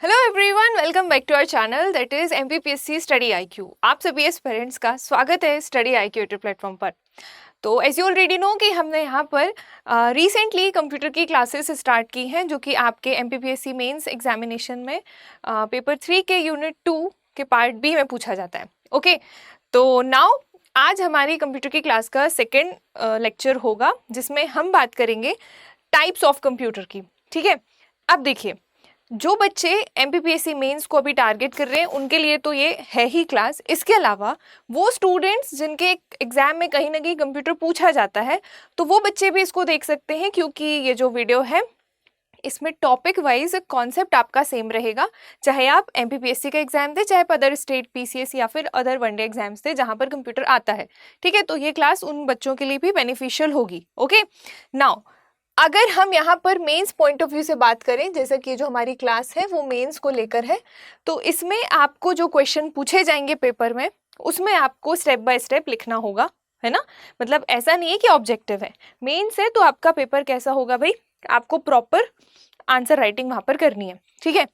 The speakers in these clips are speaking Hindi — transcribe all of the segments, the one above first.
Hello everyone, welcome back to our channel that is MPPSC study IQ. आप सभी एस्पिरेंट्स का स्वागत है स्टडी आईक्यू यूट्यूब प्लेटफॉर्म पर। तो एज यू ऑलरेडी नो कि हमने यहाँ पर रिसेंटली कंप्यूटर की क्लासेस स्टार्ट की हैं जो कि आपके एमपीपीएससी मेंस एग्जामिनेशन में पेपर 3 के यूनिट 2 के पार्ट बी में पूछा जाता है। ओके, तो नाउ आज हमारी कंप्यूटर की क्लास का सेकेंड लेक्चर होगा जिसमें हम बात करेंगे टाइप्स ऑफ कंप्यूटर की। ठीक है, अब देखिए, जो बच्चे एमपीपीएससी मेंस को अभी टारगेट कर रहे हैं उनके लिए तो ये है ही क्लास। इसके अलावा वो स्टूडेंट्स जिनके एग्जाम में कहीं ना कहीं कंप्यूटर पूछा जाता है तो वो बच्चे भी इसको देख सकते हैं, क्योंकि ये जो वीडियो है इसमें टॉपिक वाइज कॉन्सेप्ट आपका सेम रहेगा, चाहे आप एमपीपीएससी का एग्जाम दे, चाहे अदर स्टेट पीसीएस या फिर अदर वनडे एग्जाम्स दे जहां पर कंप्यूटर आता है। ठीक है, तो ये क्लास उन बच्चों के लिए भी बेनिफिशियल होगी। ओके, नाउ अगर हम यहाँ पर मेंस पॉइंट ऑफ व्यू से बात करें, जैसे कि जो हमारी क्लास है वो मेंस को लेकर है, तो इसमें आपको जो क्वेश्चन पूछे जाएंगे पेपर में उसमें आपको स्टेप बाय स्टेप लिखना होगा, है ना। मतलब ऐसा नहीं है कि ऑब्जेक्टिव है, मेंस है तो आपका पेपर कैसा होगा भाई, आपको प्रॉपर आंसर राइटिंग वहाँ पर करनी है। ठीक है,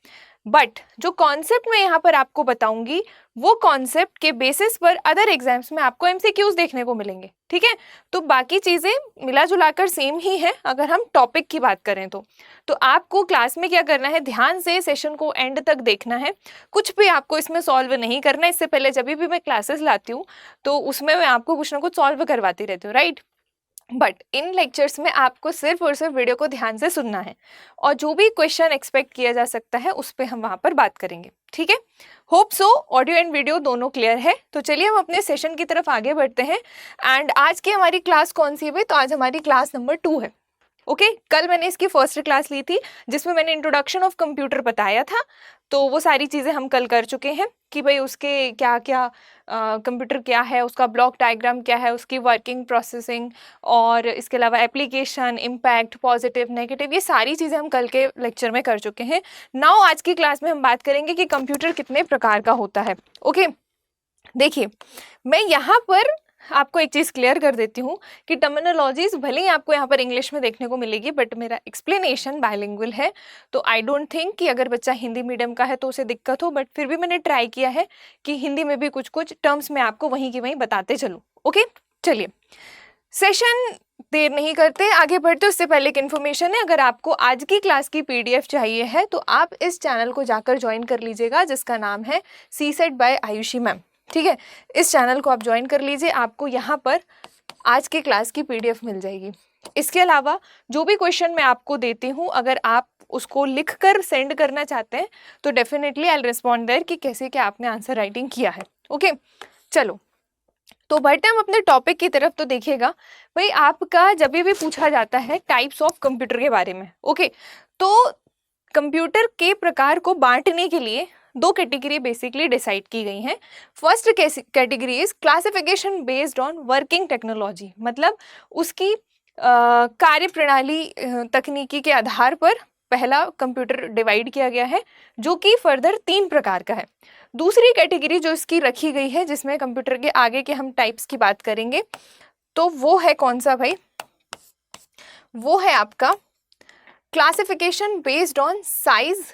बट जो कॉन्सेप्ट मैं यहाँ पर आपको बताऊंगी वो कॉन्सेप्ट के बेसिस पर अदर एग्जाम्स में आपको एमसीक्यूज देखने को मिलेंगे। ठीक है, तो बाकी चीज़ें मिला जुलाकर सेम ही है अगर हम टॉपिक की बात करें तो आपको क्लास में क्या करना है, ध्यान से सेशन को एंड तक देखना है। कुछ भी आपको इसमें सॉल्व नहीं करना। इससे पहले जब भी मैं क्लासेस लाती हूँ तो उसमें मैं आपको कुछ ना कुछ सॉल्व करवाती रहती हूँ, राइट। बट इन लेक्चर्स में आपको सिर्फ और सिर्फ वीडियो को ध्यान से सुनना है और जो भी क्वेश्चन एक्सपेक्ट किया जा सकता है उस पर हम वहां पर बात करेंगे। ठीक है, hope so audio and video दोनों क्लियर है। तो चलिए हम अपने सेशन की तरफ आगे बढ़ते हैं। एंड आज की हमारी क्लास कौन सी है? तो आज हमारी क्लास नंबर 2 है। ओके, कल मैंने इसकी फर्स्ट क्लास ली थी जिसमें मैंने इंट्रोडक्शन ऑफ कंप्यूटर बताया था, तो वो सारी चीज़ें हम कल कर चुके हैं कि भाई उसके क्या क्या कंप्यूटर क्या है, उसका ब्लॉक डायग्राम क्या है, उसकी वर्किंग प्रोसेसिंग और इसके अलावा एप्लीकेशन, इम्पैक्ट, पॉजिटिव, नेगेटिव, ये सारी चीज़ें हम कल के लेक्चर में कर चुके हैं। नाउ आज की क्लास में हम बात करेंगे कि कंप्यूटर कितने प्रकार का होता है। ओके, देखिए मैं यहाँ पर आपको एक चीज़ क्लियर कर देती हूँ कि टर्मिनोलॉजीज भले ही आपको यहाँ पर इंग्लिश में देखने को मिलेगी, बट मेरा एक्सप्लेनेशन बायलिंगुअल है, तो आई डोंट थिंक कि अगर बच्चा हिंदी मीडियम का है तो उसे दिक्कत हो। बट फिर भी मैंने ट्राई किया है कि हिंदी में भी कुछ कुछ टर्म्स मैं आपको वहीं की वहीं बताते चलूँ। ओके, चलिए सेशन देर नहीं करते, आगे बढ़ते। उससे पहले एक इन्फॉर्मेशन है, अगर आपको आज की क्लास की पीडीएफ चाहिए है तो आप इस चैनल को जाकर ज्वाइन कर लीजिएगा जिसका नाम है सीसेट बाय आयुषी मैम। ठीक है, इस चैनल को आप ज्वाइन कर लीजिए, आपको यहाँ पर आज की क्लास की पीडीएफ मिल जाएगी। इसके अलावा जो भी क्वेश्चन मैं आपको देती हूँ अगर आप उसको लिख कर सेंड करना चाहते हैं तो definitely I will respond there कि कैसे क्या आपने आंसर राइटिंग किया है। ओके, चलो तो बढ़ते हम अपने टॉपिक की तरफ। तो देखिएगा भाई, आपका जब भी पूछा जाता है टाइप्स ऑफ कंप्यूटर के बारे में, ओके, तो कंप्यूटर के प्रकार को बांटने के लिए दो कैटेगरी बेसिकली डिसाइड की गई हैं। First category is classification based on working technology, मतलब उसकी कार्य प्रणाली तकनीकी के आधार पर पहला कंप्यूटर डिवाइड किया गया है जो कि फर्दर 3 प्रकार का है। दूसरी कैटेगरी जो इसकी रखी गई है जिसमें कंप्यूटर के आगे के हम टाइप्स की बात करेंगे, तो वो है कौन सा भाई, वो है आपका classification based on size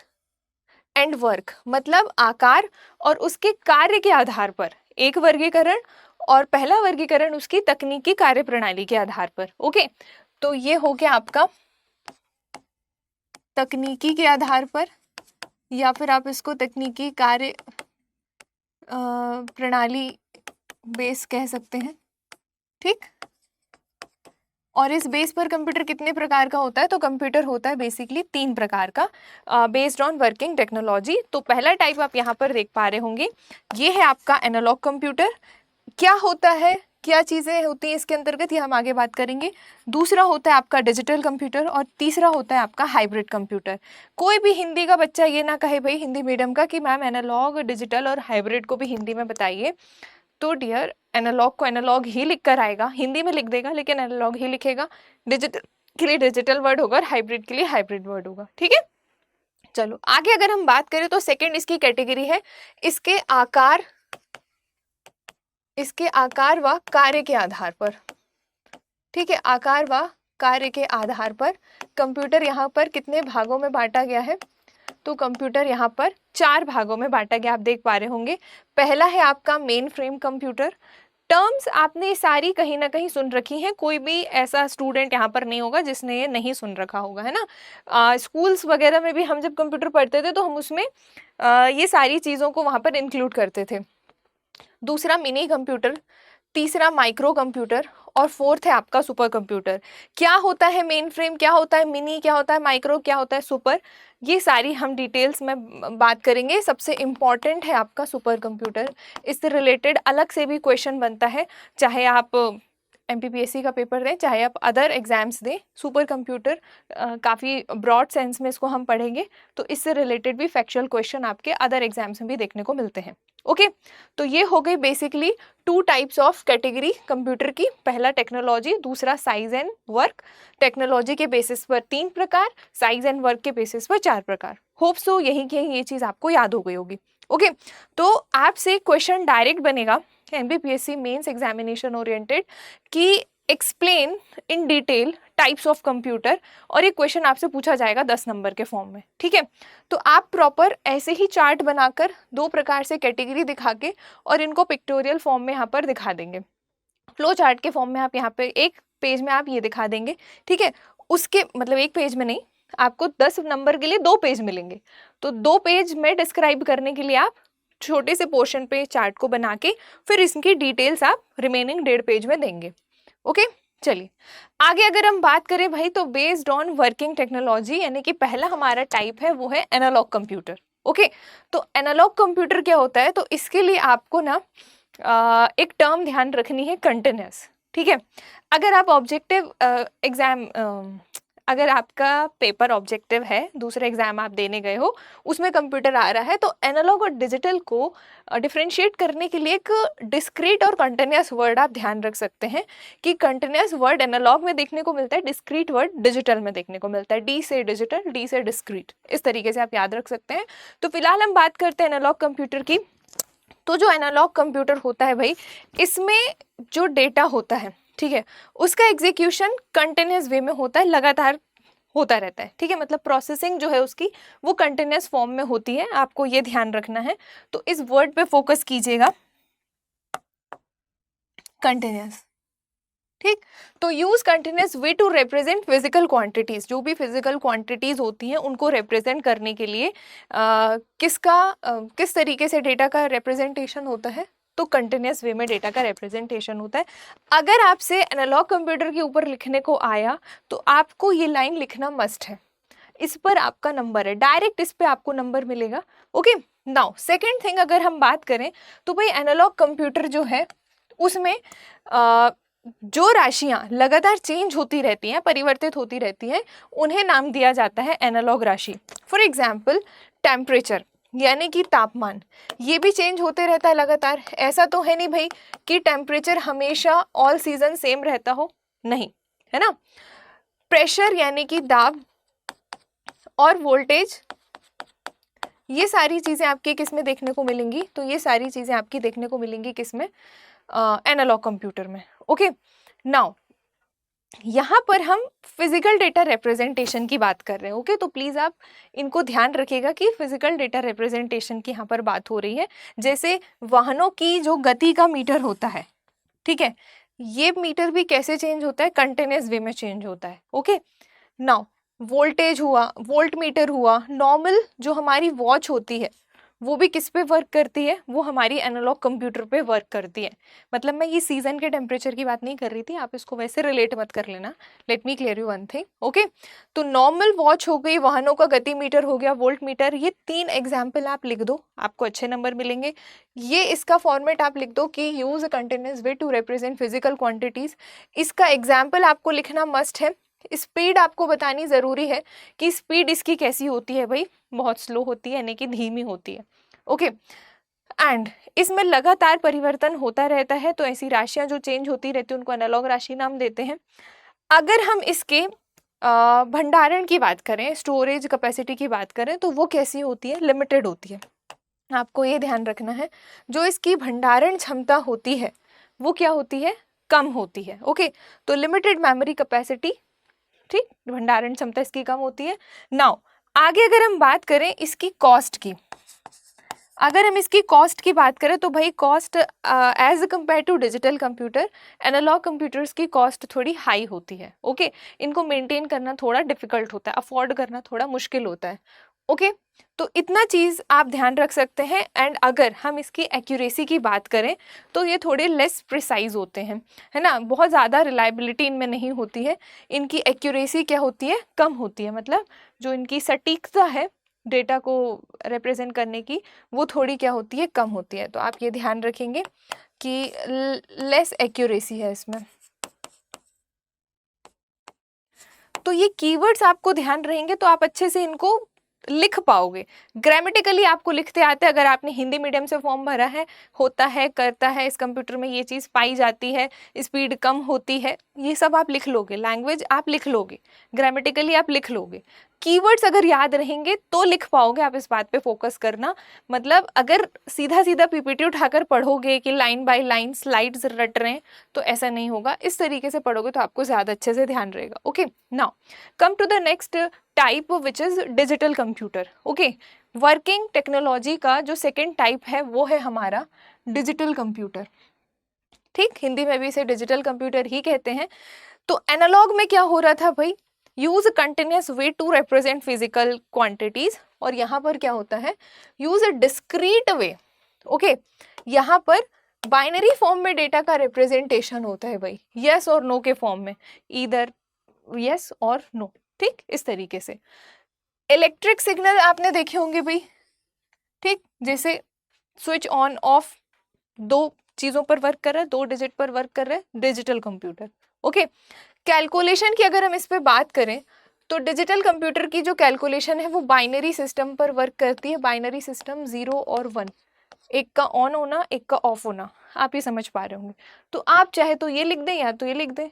and work, मतलब आकार और उसके कार्य के आधार पर एक वर्गीकरण, और पहला वर्गीकरण उसकी तकनीकी कार्य प्रणाली के आधार पर। ओके, तो ये हो गया आपका तकनीकी के आधार पर, या फिर आप इसको तकनीकी कार्य प्रणाली बेस कह सकते हैं। ठीक, और इस बेस पर कंप्यूटर कितने प्रकार का होता है? तो कंप्यूटर होता है बेसिकली 3 प्रकार का बेस्ड ऑन वर्किंग टेक्नोलॉजी। तो पहला टाइप आप यहाँ पर देख पा रहे होंगे, ये है आपका एनालॉग कंप्यूटर। क्या होता है, क्या चीज़ें होती हैं इसके अंतर्गत, ये हम आगे बात करेंगे। दूसरा होता है आपका डिजिटल कंप्यूटर और तीसरा होता है आपका हाइब्रिड कंप्यूटर। कोई भी हिंदी का बच्चा ये ना कहे भाई हिंदी मीडियम का कि मैम एनालॉग, डिजिटल और हाइब्रिड को भी हिंदी में बताइए, तो डियर एनालॉग को एनालॉग ही लिख कर आएगा, हिंदी में लिख देगा लेकिन एनालॉग ही लिखेगा। डिजिटल के लिए डिजिटल वर्ड होगा और हाइब्रिड के लिए हाइब्रिड वर्ड होगा। ठीक है, चलो आगे अगर हम बात करें तो सेकंड इसकी कैटेगरी है इसके आकार व कार्य के आधार पर। ठीक है, आकार व कार्य के आधार पर कंप्यूटर यहाँ पर कितने भागों में बांटा गया है? तो कंप्यूटर यहाँ पर 4 भागों में बांटा गया, आप देख पा रहे होंगे। पहला है आपका मेन फ्रेम कंप्यूटर। टर्म्स आपने सारी कहीं ना कहीं सुन रखी हैं, कोई भी ऐसा स्टूडेंट यहाँ पर नहीं होगा जिसने ये नहीं सुन रखा होगा, है ना। स्कूल्स वगैरह में भी हम जब कंप्यूटर पढ़ते थे तो हम उसमें ये सारी चीज़ों को वहाँ पर इंक्लूड करते थे। दूसरा मिनी कंप्यूटर, तीसरा माइक्रो कंप्यूटर और फोर्थ है आपका सुपर कंप्यूटर। क्या होता है मेन फ्रेम, क्या होता है मिनी, क्या होता है माइक्रो, क्या होता है सुपर, ये सारी हम डिटेल्स में बात करेंगे। सबसे इम्पॉर्टेंट है आपका सुपर कंप्यूटर। इससे रिलेटेड अलग से भी क्वेश्चन बनता है, चाहे आप MPPSC का पेपर दें, चाहे आप अदर एग्जाम्स दें। सुपर कंप्यूटर काफ़ी ब्रॉड सेंस में इसको हम पढ़ेंगे, तो इससे रिलेटेड भी फैक्चुअल क्वेश्चन आपके अदर एग्जाम्स में भी देखने को मिलते हैं। ओके, तो ये हो गई basically 2 types of category computer की। पहला टेक्नोलॉजी, दूसरा साइज एंड वर्क। टेक्नोलॉजी के बेसिस पर 3 प्रकार, साइज एंड वर्क के बेसिस पर 4 प्रकार। होप सो यही कि ये चीज़ आपको याद हो गई होगी। ओके, तो आपसे क्वेश्चन डायरेक्ट बनेगा MPPSC मेंस एग्जामिनेशन ओरिएंटेड कि explain in detail types of computer, और ये क्वेश्चन आपसे पूछा जाएगा 10 नंबर के फॉर्म में, ठीक है। तो आप प्रॉपर ऐसे ही चार्ट बनाकर 2 प्रकार से कैटेगरी दिखा के और इनको पिक्टोरियल फॉर्म में यहाँ पर दिखा देंगे। फ्लो चार्ट के फॉर्म में आप यहाँ पे एक पेज में आप ये दिखा देंगे, ठीक है। उसके मतलब एक पेज में नहीं, आपको 10 नंबर के लिए 2 पेज मिलेंगे, तो 2 पेज में डिस्क्राइब करने के लिए आप छोटे से पोर्शन पे चार्ट को बना के फिर इसकी डिटेल्स आप रिमेनिंग 1.5 पेज में देंगे। ओके, चलिए आगे अगर हम बात करें भाई, तो बेस्ड ऑन वर्किंग टेक्नोलॉजी, यानी कि पहला हमारा टाइप है वो है एनालॉग कंप्यूटर। ओके, तो एनालॉग कंप्यूटर क्या होता है, तो इसके लिए आपको ना एक टर्म ध्यान रखनी है, कंटिन्यूस, ठीक है। अगर आप ऑब्जेक्टिव एग्जाम अगर आपका पेपर ऑब्जेक्टिव है, दूसरा एग्जाम आप देने गए हो, उसमें कंप्यूटर आ रहा है, तो एनालॉग और डिजिटल को डिफरेंशिएट करने के लिए एक डिस्क्रीट और कंटिन्यूस वर्ड आप ध्यान रख सकते हैं कि कंटिन्यूस वर्ड एनालॉग में देखने को मिलता है, डिस्क्रीट वर्ड डिजिटल में देखने को मिलता है। डी से डिजिटल, डी से डिस्क्रीट, इस तरीके से आप याद रख सकते हैं। तो फिलहाल हम बात करते हैं एनालॉग कंप्यूटर की। तो जो एनालॉग कंप्यूटर होता है भाई, इसमें जो डेटा होता है, ठीक है, उसका एग्जीक्यूशन कंटिन्यूस वे में होता है, लगातार होता रहता है, ठीक है। मतलब प्रोसेसिंग जो है उसकी वो कंटिन्यूस फॉर्म में होती है, आपको ये ध्यान रखना है। तो इस वर्ड पे फोकस कीजिएगा, कंटिन्यूस, ठीक। तो use continuous way to represent physical quantities, जो भी फिजिकल क्वांटिटीज होती हैं उनको रिप्रेजेंट करने के लिए किस तरीके से डेटा का रिप्रेजेंटेशन होता है, तो कंटिन्यूस वे में डेटा का रिप्रेजेंटेशन होता है। अगर आपसे एनालॉग कंप्यूटर के ऊपर लिखने को आया तो आपको ये लाइन लिखना मस्ट है, इस पर आपका नंबर है, डायरेक्ट इस पे आपको नंबर मिलेगा। ओके, नाउ सेकंड थिंग अगर हम बात करें तो भाई एनालॉग कंप्यूटर जो है उसमें जो राशियां लगातार चेंज होती रहती हैं, परिवर्तित होती रहती हैं, उन्हें नाम दिया जाता है एनालॉग राशि। फॉर एग्जाम्पल टेम्परेचर, यानी कि तापमान, ये भी चेंज होते रहता है लगातार। ऐसा तो है नहीं भाई कि टेम्परेचर हमेशा ऑल सीजन सेम रहता हो, नहीं, है ना। प्रेशर यानी कि दाब और वोल्टेज, ये सारी चीज़ें आपके किस में देखने को मिलेंगी, तो ये सारी चीज़ें आपकी देखने को मिलेंगी किस में, एनालॉग कंप्यूटर में। ओके, नाउ यहाँ पर हम फिजिकल डेटा रिप्रेजेंटेशन की बात कर रहे हैं। ओके, तो प्लीज़ आप इनको ध्यान रखिएगा कि फिजिकल डेटा रिप्रेजेंटेशन की यहाँ पर बात हो रही है। जैसे वाहनों की जो गति का मीटर होता है, ठीक है, ये मीटर भी कैसे चेंज होता है, कंटिन्यूस वे में चेंज होता है। ओके, नाउ वोल्टेज हुआ, वोल्ट मीटर हुआ, नॉर्मल जो हमारी वॉच होती है वो भी किस पे वर्क करती है, वो हमारी एनालॉग कंप्यूटर पे वर्क करती है। मतलब मैं ये सीजन के टेम्परेचर की बात नहीं कर रही थी, आप इसको वैसे रिलेट मत कर लेना। Let me clear you one thing. Okay, तो नॉर्मल वॉच हो गई, वाहनों का गति मीटर हो गया, वोल्ट मीटर, ये 3 एग्जाम्पल आप लिख दो, आपको अच्छे नंबर मिलेंगे। ये इसका फॉर्मेट आप लिख दो कि use a continuous way to represent physical quantities. इसका एग्जाम्पल आपको लिखना मस्ट है। स्पीड आपको बतानी ज़रूरी है कि स्पीड इसकी कैसी होती है भाई, बहुत स्लो होती है, यानी कि धीमी होती है। ओके, एंड इसमें लगातार परिवर्तन होता रहता है, तो ऐसी राशियां जो चेंज होती रहती है उनको एनालॉग राशि नाम देते हैं। अगर हम इसके भंडारण की बात करें, स्टोरेज कैपेसिटी की बात करें, तो वो कैसी होती है, लिमिटेड होती है। आपको ये ध्यान रखना है, जो इसकी भंडारण क्षमता होती है वो क्या होती है, कम होती है। ओके, तो लिमिटेड मेमोरी कैपेसिटी, ठीक, भंडारण क्षमता इसकी कम होती है। नाउ आगे अगर हम बात करें इसकी कॉस्ट की, अगर हम इसकी कॉस्ट की बात करें तो भाई cost as compare to digital computer, analog computers की कॉस्ट थोड़ी हाई होती है। ओके, इनको मेंटेन करना थोड़ा डिफिकल्ट होता है, अफोर्ड करना थोड़ा मुश्किल होता है। ओके, तो इतना चीज़ आप ध्यान रख सकते हैं। एंड अगर हम इसकी एक्यूरेसी की बात करें तो ये थोड़े लेस प्रिसाइज होते हैं, है ना, बहुत ज़्यादा रिलायबिलिटी इनमें नहीं होती है। इनकी एक्यूरेसी क्या होती है, कम होती है, मतलब जो इनकी सटीकता है डेटा को रिप्रेजेंट करने की वो थोड़ी क्या होती है, कम होती है। तो आप ये ध्यान रखेंगे कि लेस एक्यूरेसी है इसमें। तो ये कीवर्ड्स आपको ध्यान रहेंगे तो आप अच्छे से इनको लिख पाओगे। ग्रामेटिकली आपको लिखते आते हैं, अगर आपने हिंदी मीडियम से फॉर्म भरा है, होता है, करता है, इस कंप्यूटर में ये चीज़ पाई जाती है, स्पीड कम होती है, ये सब आप लिख लोगे, लैंग्वेज आप लिख लोगे, ग्रामेटिकली आप लिख लोगे। कीवर्ड्स अगर याद रहेंगे तो लिख पाओगे, आप इस बात पे फोकस करना। मतलब अगर सीधा सीधा पीपीटी उठाकर पढ़ोगे कि लाइन बाय लाइन स्लाइड्स रट रहे हैं तो ऐसा नहीं होगा, इस तरीके से पढ़ोगे तो आपको ज़्यादा अच्छे से ध्यान रहेगा। Okay, now come to the next type which is digital computer. Okay, working technology का जो सेकेंड टाइप है वो है हमारा डिजिटल कंप्यूटर। ठीक, हिंदी में भी इसे डिजिटल कंप्यूटर ही कहते हैं। तो एनालॉग में क्या हो रहा था भाई, use continuous way to represent physical quantities, और यहाँ पर क्या होता है, use a discrete way. Okay, यहाँ पर बाइनरी फॉर्म में डेटा का रिप्रेजेंटेशन होता है भाई, यस और नो के फॉर्म में, ईदर यस और नो। ठीक, इस तरीके से इलेक्ट्रिक सिग्नल आपने देखे होंगे भाई, ठीक, जैसे स्विच ऑन ऑफ दो चीजों पर वर्क कर रहा है, 2 डिजिट पर वर्क कर रहा है डिजिटल कंप्यूटर। ओके, कैलकुलेशन की अगर हम इस पे बात करें तो डिजिटल कंप्यूटर की जो कैलकुलेशन है वो बाइनरी सिस्टम पर वर्क करती है। बाइनरी सिस्टम 0 और 1, एक का ऑन होना एक का ऑफ होना, आप ये समझ पा रहे होंगे। तो आप चाहे तो ये लिख दें या तो ये लिख दें,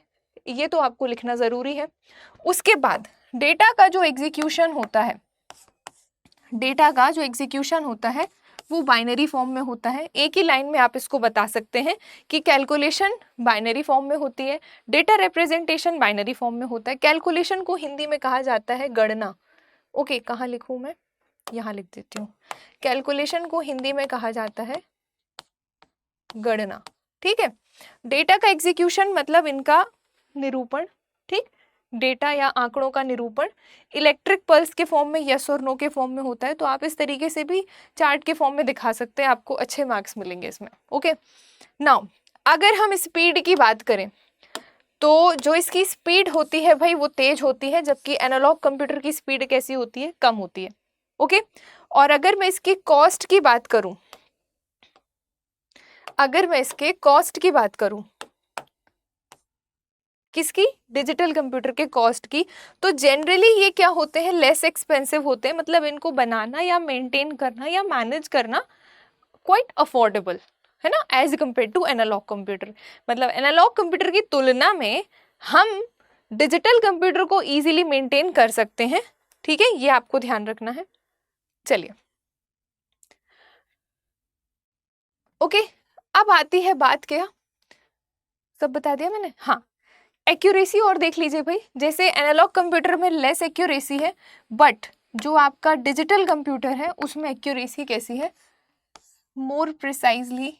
ये तो आपको लिखना ज़रूरी है। उसके बाद डेटा का जो एग्जीक्यूशन होता है, डेटा का जो एग्जीक्यूशन होता है वो बाइनरी फॉर्म में होता है। एक ही लाइन में आप इसको बता सकते हैं कि कैलकुलेशन बाइनरी फॉर्म में होती है, डेटा रिप्रेजेंटेशन बाइनरी फॉर्म में होता है। कैलकुलेशन को हिंदी में कहा जाता है गणना। ओके, कहाँ लिखूँ मैं, यहाँ लिख देती हूँ। कैलकुलेशन को हिंदी में कहा जाता है गणना। ठीक है, डेटा का एग्जीक्यूशन मतलब इनका निरूपण, ठीक, डेटा या आंकड़ों का निरूपण इलेक्ट्रिक पल्स के फॉर्म में, यस और नो के फॉर्म में होता है। तो आप इस तरीके से भी चार्ट के फॉर्म में दिखा सकते हैं, आपको अच्छे मार्क्स मिलेंगे इसमें। ओके, नाउ अगर हम स्पीड की बात करें तो जो इसकी स्पीड होती है भाई वो तेज होती है, जबकि एनालॉग कंप्यूटर की स्पीड कैसी होती है, कम होती है। ओके, और अगर मैं इसकी कॉस्ट की बात करूं, अगर मैं इसके कॉस्ट की बात करूं, किसकी, डिजिटल कंप्यूटर के कॉस्ट की, तो जनरली ये क्या होते हैं, लेस एक्सपेंसिव होते हैं, मतलब इनको बनाना या मेंटेन करना या मैनेज करना क्वाइट अफोर्डेबल है ना, as compare to analog computer. मतलब एनालॉग कंप्यूटर की तुलना में हम डिजिटल कंप्यूटर को इजीली मेंटेन कर सकते हैं। ठीक है, ये आपको ध्यान रखना है। चलिए, ओके, अब आती है बात, क्या सब बता दिया मैंने, हाँ, एक्यूरेसी और देख लीजिए भाई। जैसे एनालॉग कंप्यूटर में लेस एक्यूरेसी है, बट जो आपका डिजिटल कंप्यूटर है उसमें एक्यूरेसी कैसी है, मोर प्रिसाइजली,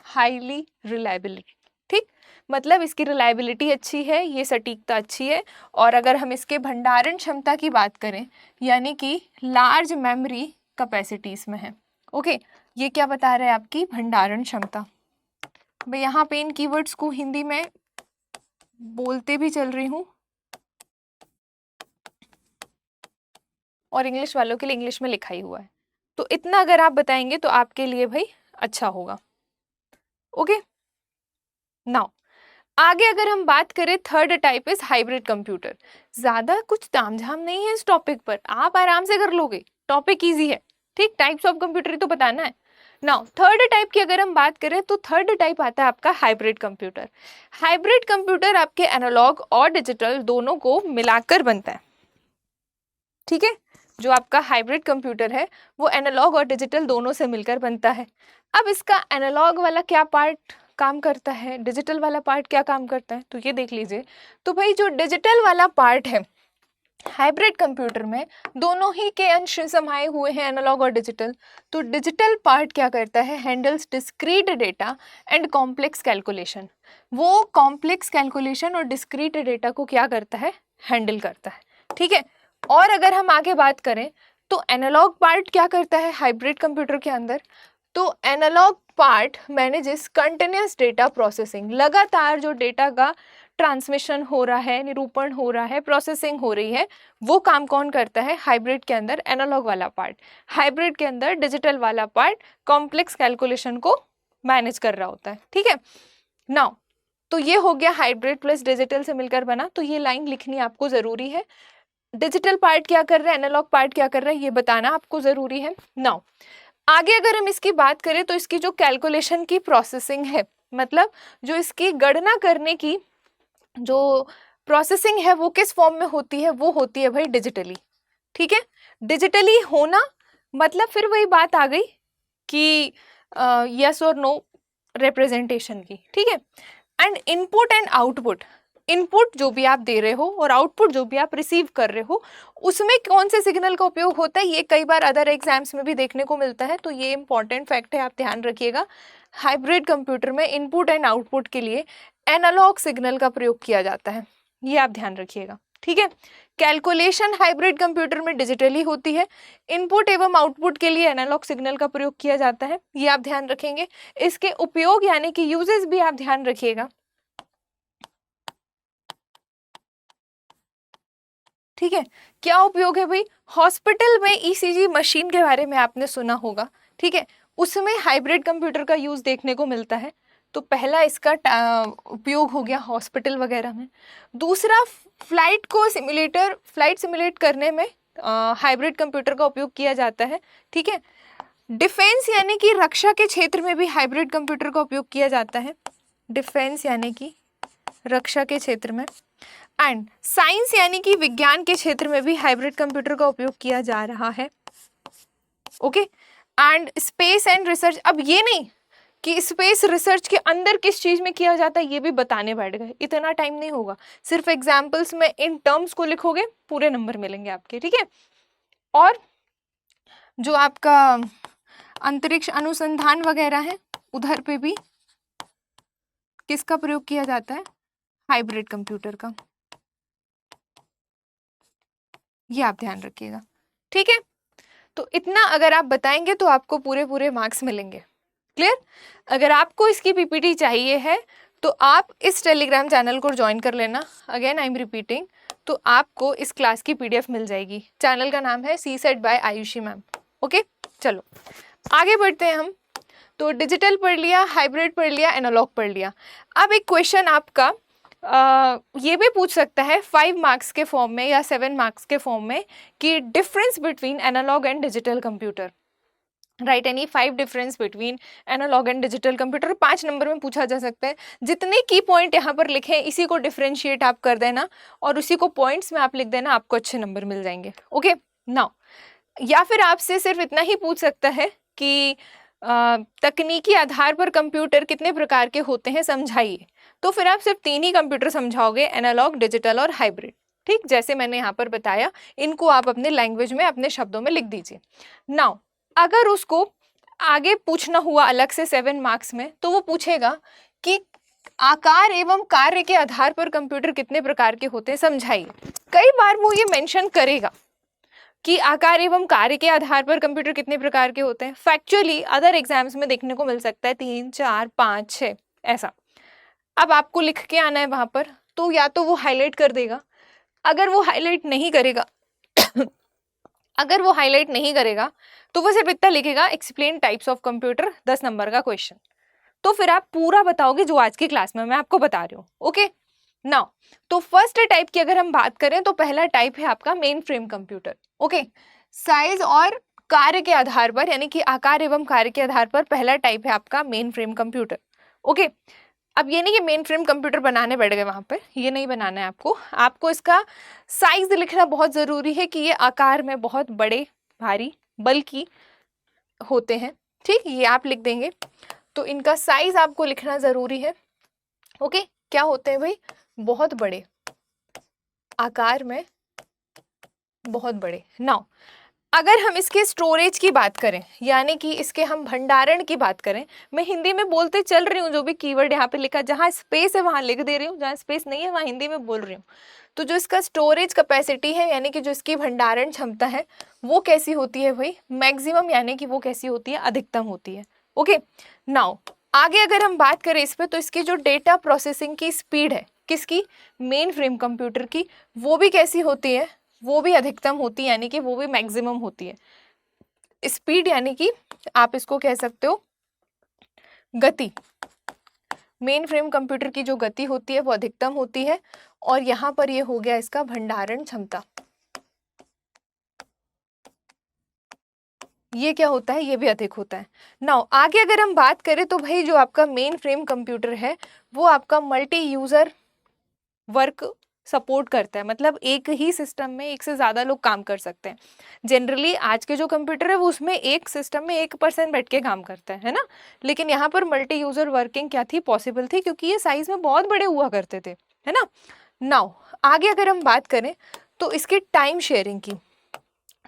हाईली रिलायबिलिटी। ठीक, मतलब इसकी रिलायबिलिटी अच्छी है, ये सटीकता अच्छी है। और अगर हम इसके भंडारण क्षमता की बात करें, यानी कि लार्ज मेमोरी कैपेसिटी इसमें है। ओके, ये क्या बता रहा है, आपकी भंडारण क्षमता। मैं यहाँ पे इन कीवर्ड्स को हिंदी में बोलते भी चल रही हूँ और इंग्लिश वालों के लिए इंग्लिश में लिखा ही हुआ है, तो इतना अगर आप बताएंगे तो आपके लिए भाई अच्छा होगा। ओके, नाउ आगे अगर हम बात करें, third type is hybrid computer. ज्यादा कुछ तामझाम नहीं है इस टॉपिक पर, आप आराम से कर लोगे, टॉपिक इजी है। ठीक, टाइप्स ऑफ कंप्यूटर ही तो बताना है। नाउ थर्ड टाइप की अगर हम बात करें तो थर्ड टाइप आता है आपका हाइब्रिड कंप्यूटर। हाइब्रिड कंप्यूटर आपके एनालॉग और डिजिटल दोनों को मिलाकर बनता है। ठीक है, जो आपका हाइब्रिड कंप्यूटर है वो एनालॉग और डिजिटल दोनों से मिलकर बनता है। अब इसका एनालॉग वाला क्या पार्ट काम करता है, डिजिटल वाला पार्ट क्या काम करता है, तो ये देख लीजिए। तो भाई जो डिजिटल वाला पार्ट है हाइब्रिड कंप्यूटर में दोनों ही के अंश समाये हुए हैं, एनालॉग और डिजिटल। तो डिजिटल पार्ट क्या करता है, handles discrete data and complex calculation. वो कॉम्प्लेक्स कैलकुलेशन और डिस्क्रीट डेटा को क्या करता है, हैंडल करता है, ठीक है। और अगर हम आगे बात करें तो एनालॉग पार्ट क्या करता है हाइब्रिड कंप्यूटर के अंदर, तो analog part manages continuous data processing. लगातार जो डेटा का ट्रांसमिशन हो रहा है, निरूपण हो रहा है, प्रोसेसिंग हो रही है, वो काम कौन करता है, हाइब्रिड के अंदर एनालॉग वाला पार्ट। हाइब्रिड के अंदर डिजिटल वाला पार्ट कॉम्प्लेक्स कैलकुलेशन को मैनेज कर रहा होता है, ठीक है। नाउ तो ये हो गया हाइब्रिड प्लस डिजिटल से मिलकर बना, तो ये लाइन लिखनी आपको जरूरी है। डिजिटल पार्ट क्या कर रहा है, एनालॉग पार्ट क्या कर रहा है, ये बताना आपको जरूरी है। नाउ आगे अगर हम इसकी बात करें तो इसकी जो कैलकुलेशन की प्रोसेसिंग है, मतलब जो इसकी गणना करने की जो प्रोसेसिंग है वो किस फॉर्म में होती है, वो होती है भाई डिजिटली, ठीक है। डिजिटली होना मतलब फिर वही बात आ गई कि यस और नो रिप्रेजेंटेशन की, ठीक है। And input and output, input जो भी आप दे रहे हो और आउटपुट जो भी आप रिसीव कर रहे हो, उसमें कौन से सिग्नल का उपयोग होता है, ये कई बार अदर एग्जाम्स में भी देखने को मिलता है, तो ये इंपॉर्टेंट फैक्ट है, आप ध्यान रखिएगा। हाइब्रिड कंप्यूटर में इनपुट एंड आउटपुट के लिए एनालॉग सिग्नल का प्रयोग किया जाता है, ये आप ध्यान रखिएगा, ठीक है। कैलकुलेशन हाइब्रिड कंप्यूटर में डिजिटली होती है, इनपुट एवं आउटपुट के लिए एनालॉग सिग्नल का प्रयोग किया जाता है, ये आप ध्यान रखेंगे। इसके उपयोग यानी कि यूजेस भी आप ध्यान रखिएगा, ठीक है। क्या उपयोग है भाई, हॉस्पिटल में ईसीजी मशीन के बारे में आपने सुना होगा, ठीक है, उसमें हाइब्रिड कंप्यूटर का यूज देखने को मिलता है। तो पहला इसका उपयोग हो गया हॉस्पिटल वगैरह में। दूसरा, फ्लाइट सिमुलेट करने में हाइब्रिड कंप्यूटर का उपयोग किया जाता है, ठीक है। डिफेंस यानी कि रक्षा के क्षेत्र में भी हाइब्रिड कंप्यूटर का उपयोग किया जाता है, डिफेंस यानी कि रक्षा के क्षेत्र में। एंड साइंस यानी कि विज्ञान के क्षेत्र में भी हाइब्रिड कंप्यूटर का उपयोग किया जा रहा है, okay. And space and research, अब ये नहीं कि स्पेस रिसर्च के अंदर किस चीज में किया जाता है ये भी बताने बैठ गए, इतना टाइम नहीं होगा, सिर्फ एग्जाम्पल्स में इन टर्म्स को लिखोगे पूरे नंबर मिलेंगे आपके, ठीक है। और जो आपका अंतरिक्ष अनुसंधान वगैरह है उधर पे भी किसका प्रयोग किया जाता है, हाइब्रिड कंप्यूटर का, ये आप ध्यान रखिएगा, ठीक है। तो इतना अगर आप बताएंगे तो आपको पूरे मार्क्स मिलेंगे, क्लियर। अगर आपको इसकी पीपीटी चाहिए है तो आप इस टेलीग्राम चैनल को ज्वाइन कर लेना, अगेन आई एम रिपीटिंग, तो आपको इस क्लास की पीडीएफ मिल जाएगी। चैनल का नाम है CSET by Ayushi ma'am, okay. चलो आगे बढ़ते हैं हम। तो डिजिटल पढ़ लिया, हाइब्रिड पढ़ लिया, एनालॉग पढ़ लिया। अब एक क्वेश्चन आपका ये भी पूछ सकता है 5 मार्क्स के फॉर्म में या 7 मार्क्स के फॉर्म में कि difference between analog and digital computer, right any 5 difference between analog and digital computer, 5 number में पूछा जा सकता है। जितने की पॉइंट यहाँ पर लिखे हैं इसी को डिफरेंशिएट आप कर देना और उसी को पॉइंट्स में आप लिख देना, आपको अच्छे नंबर मिल जाएंगे, ओके। नाउ या फिर आपसे सिर्फ इतना ही पूछ सकता है कि तकनीकी आधार पर कंप्यूटर कितने प्रकार के होते हैं समझाइए, तो फिर आप सिर्फ 3 ही कंप्यूटर समझाओगे, एनालॉग, डिजिटल और हाइब्रिड, ठीक, जैसे मैंने यहाँ पर बताया। इनको आप अपने लैंग्वेज में, अपने शब्दों में लिख दीजिए। नाउ अगर उसको आगे पूछना हुआ अलग से 7 मार्क्स में, तो वो पूछेगा कि आकार एवं कार्य के आधार पर कंप्यूटर कितने प्रकार के होते हैं समझाइए। कई बार वो ये मेंशन करेगा कि आकार एवं कार्य के आधार पर कंप्यूटर कितने प्रकार के होते हैं। फैक्चुअली अदर एग्जाम्स में देखने को मिल सकता है 3, 4, 5, 6 ऐसा। अब आपको लिख के आना है वहां पर, तो या तो वो हाईलाइट कर देगा, अगर वो हाईलाइट नहीं करेगा अगर वो हाईलाइट नहीं करेगा तो वो सिर्फ इतना लिखेगा explain types of computer, 10 number का क्वेश्चन। तो फिर आप पूरा बताओगे जो आज की क्लास में मैं आपको बता रही हूँ, ओके। नाउ तो फर्स्ट टाइप की अगर हम बात करें तो पहला टाइप है आपका main frame computer, okay. Size और कार्य के आधार पर, यानी कि आकार एवं कार्य के आधार पर पहला टाइप है आपका मेन फ्रेम कंप्यूटर, ओके। अब ये नहीं कि मेन फ्रेम कंप्यूटर बनाने बैठ गए वहां पर, ये नहीं बनाना है आपको। आपको इसका साइज लिखना बहुत जरूरी है कि ये आकार में बहुत बड़े, भारी, बल्कि होते हैं, ठीक, ये आप लिख देंगे। तो इनका साइज आपको लिखना जरूरी है, ओके। क्या होते हैं भाई, बहुत बड़े आकार में बहुत बड़े। नाउ अगर हम इसके स्टोरेज की बात करें, यानी कि इसके हम भंडारण की बात करें, मैं हिंदी में बोलते चल रही हूँ, जो भी कीवर्ड यहाँ पे लिखा, जहाँ स्पेस है वहाँ लिख दे रही हूँ, जहाँ स्पेस नहीं है वहाँ हिंदी में बोल रही हूँ। तो जो इसका स्टोरेज कैपेसिटी है, यानी कि जो इसकी भंडारण क्षमता है, वो कैसी होती है भाई? मैक्सिमम, यानी कि वो कैसी होती है? अधिकतम होती है। ओके, नाउ आगे अगर हम बात करें इस पर, तो इसकी जो डेटा प्रोसेसिंग की स्पीड है, किसकी? मेन फ्रेम कंप्यूटर की, वो भी कैसी होती है? वो भी अधिकतम होती है, यानी कि वो भी मैक्सिमम होती है। स्पीड यानी कि आप इसको कह सकते हो गति। मेन फ्रेम कंप्यूटर की जो गति होती है वो अधिकतम होती है, और यहाँ पर ये हो गया इसका भंडारण क्षमता। ये क्या होता है? ये भी अधिक होता है। नाउ आगे अगर हम बात करें तो भाई जो आपका मेन फ्रेम कंप्यूटर है वो आपका मल्टी यूजर वर्क सपोर्ट करता है, मतलब एक ही सिस्टम में एक से ज़्यादा लोग काम कर सकते हैं। जनरली आज के जो कंप्यूटर है वो उसमें एक सिस्टम में एक पर्सन बैठ के काम करता है ना, लेकिन यहाँ पर मल्टी यूजर वर्किंग क्या थी? पॉसिबल थी, क्योंकि ये साइज में बहुत बड़े हुआ करते थे, है ना। नाउ आगे अगर हम बात करें तो इसकी टाइम शेयरिंग की,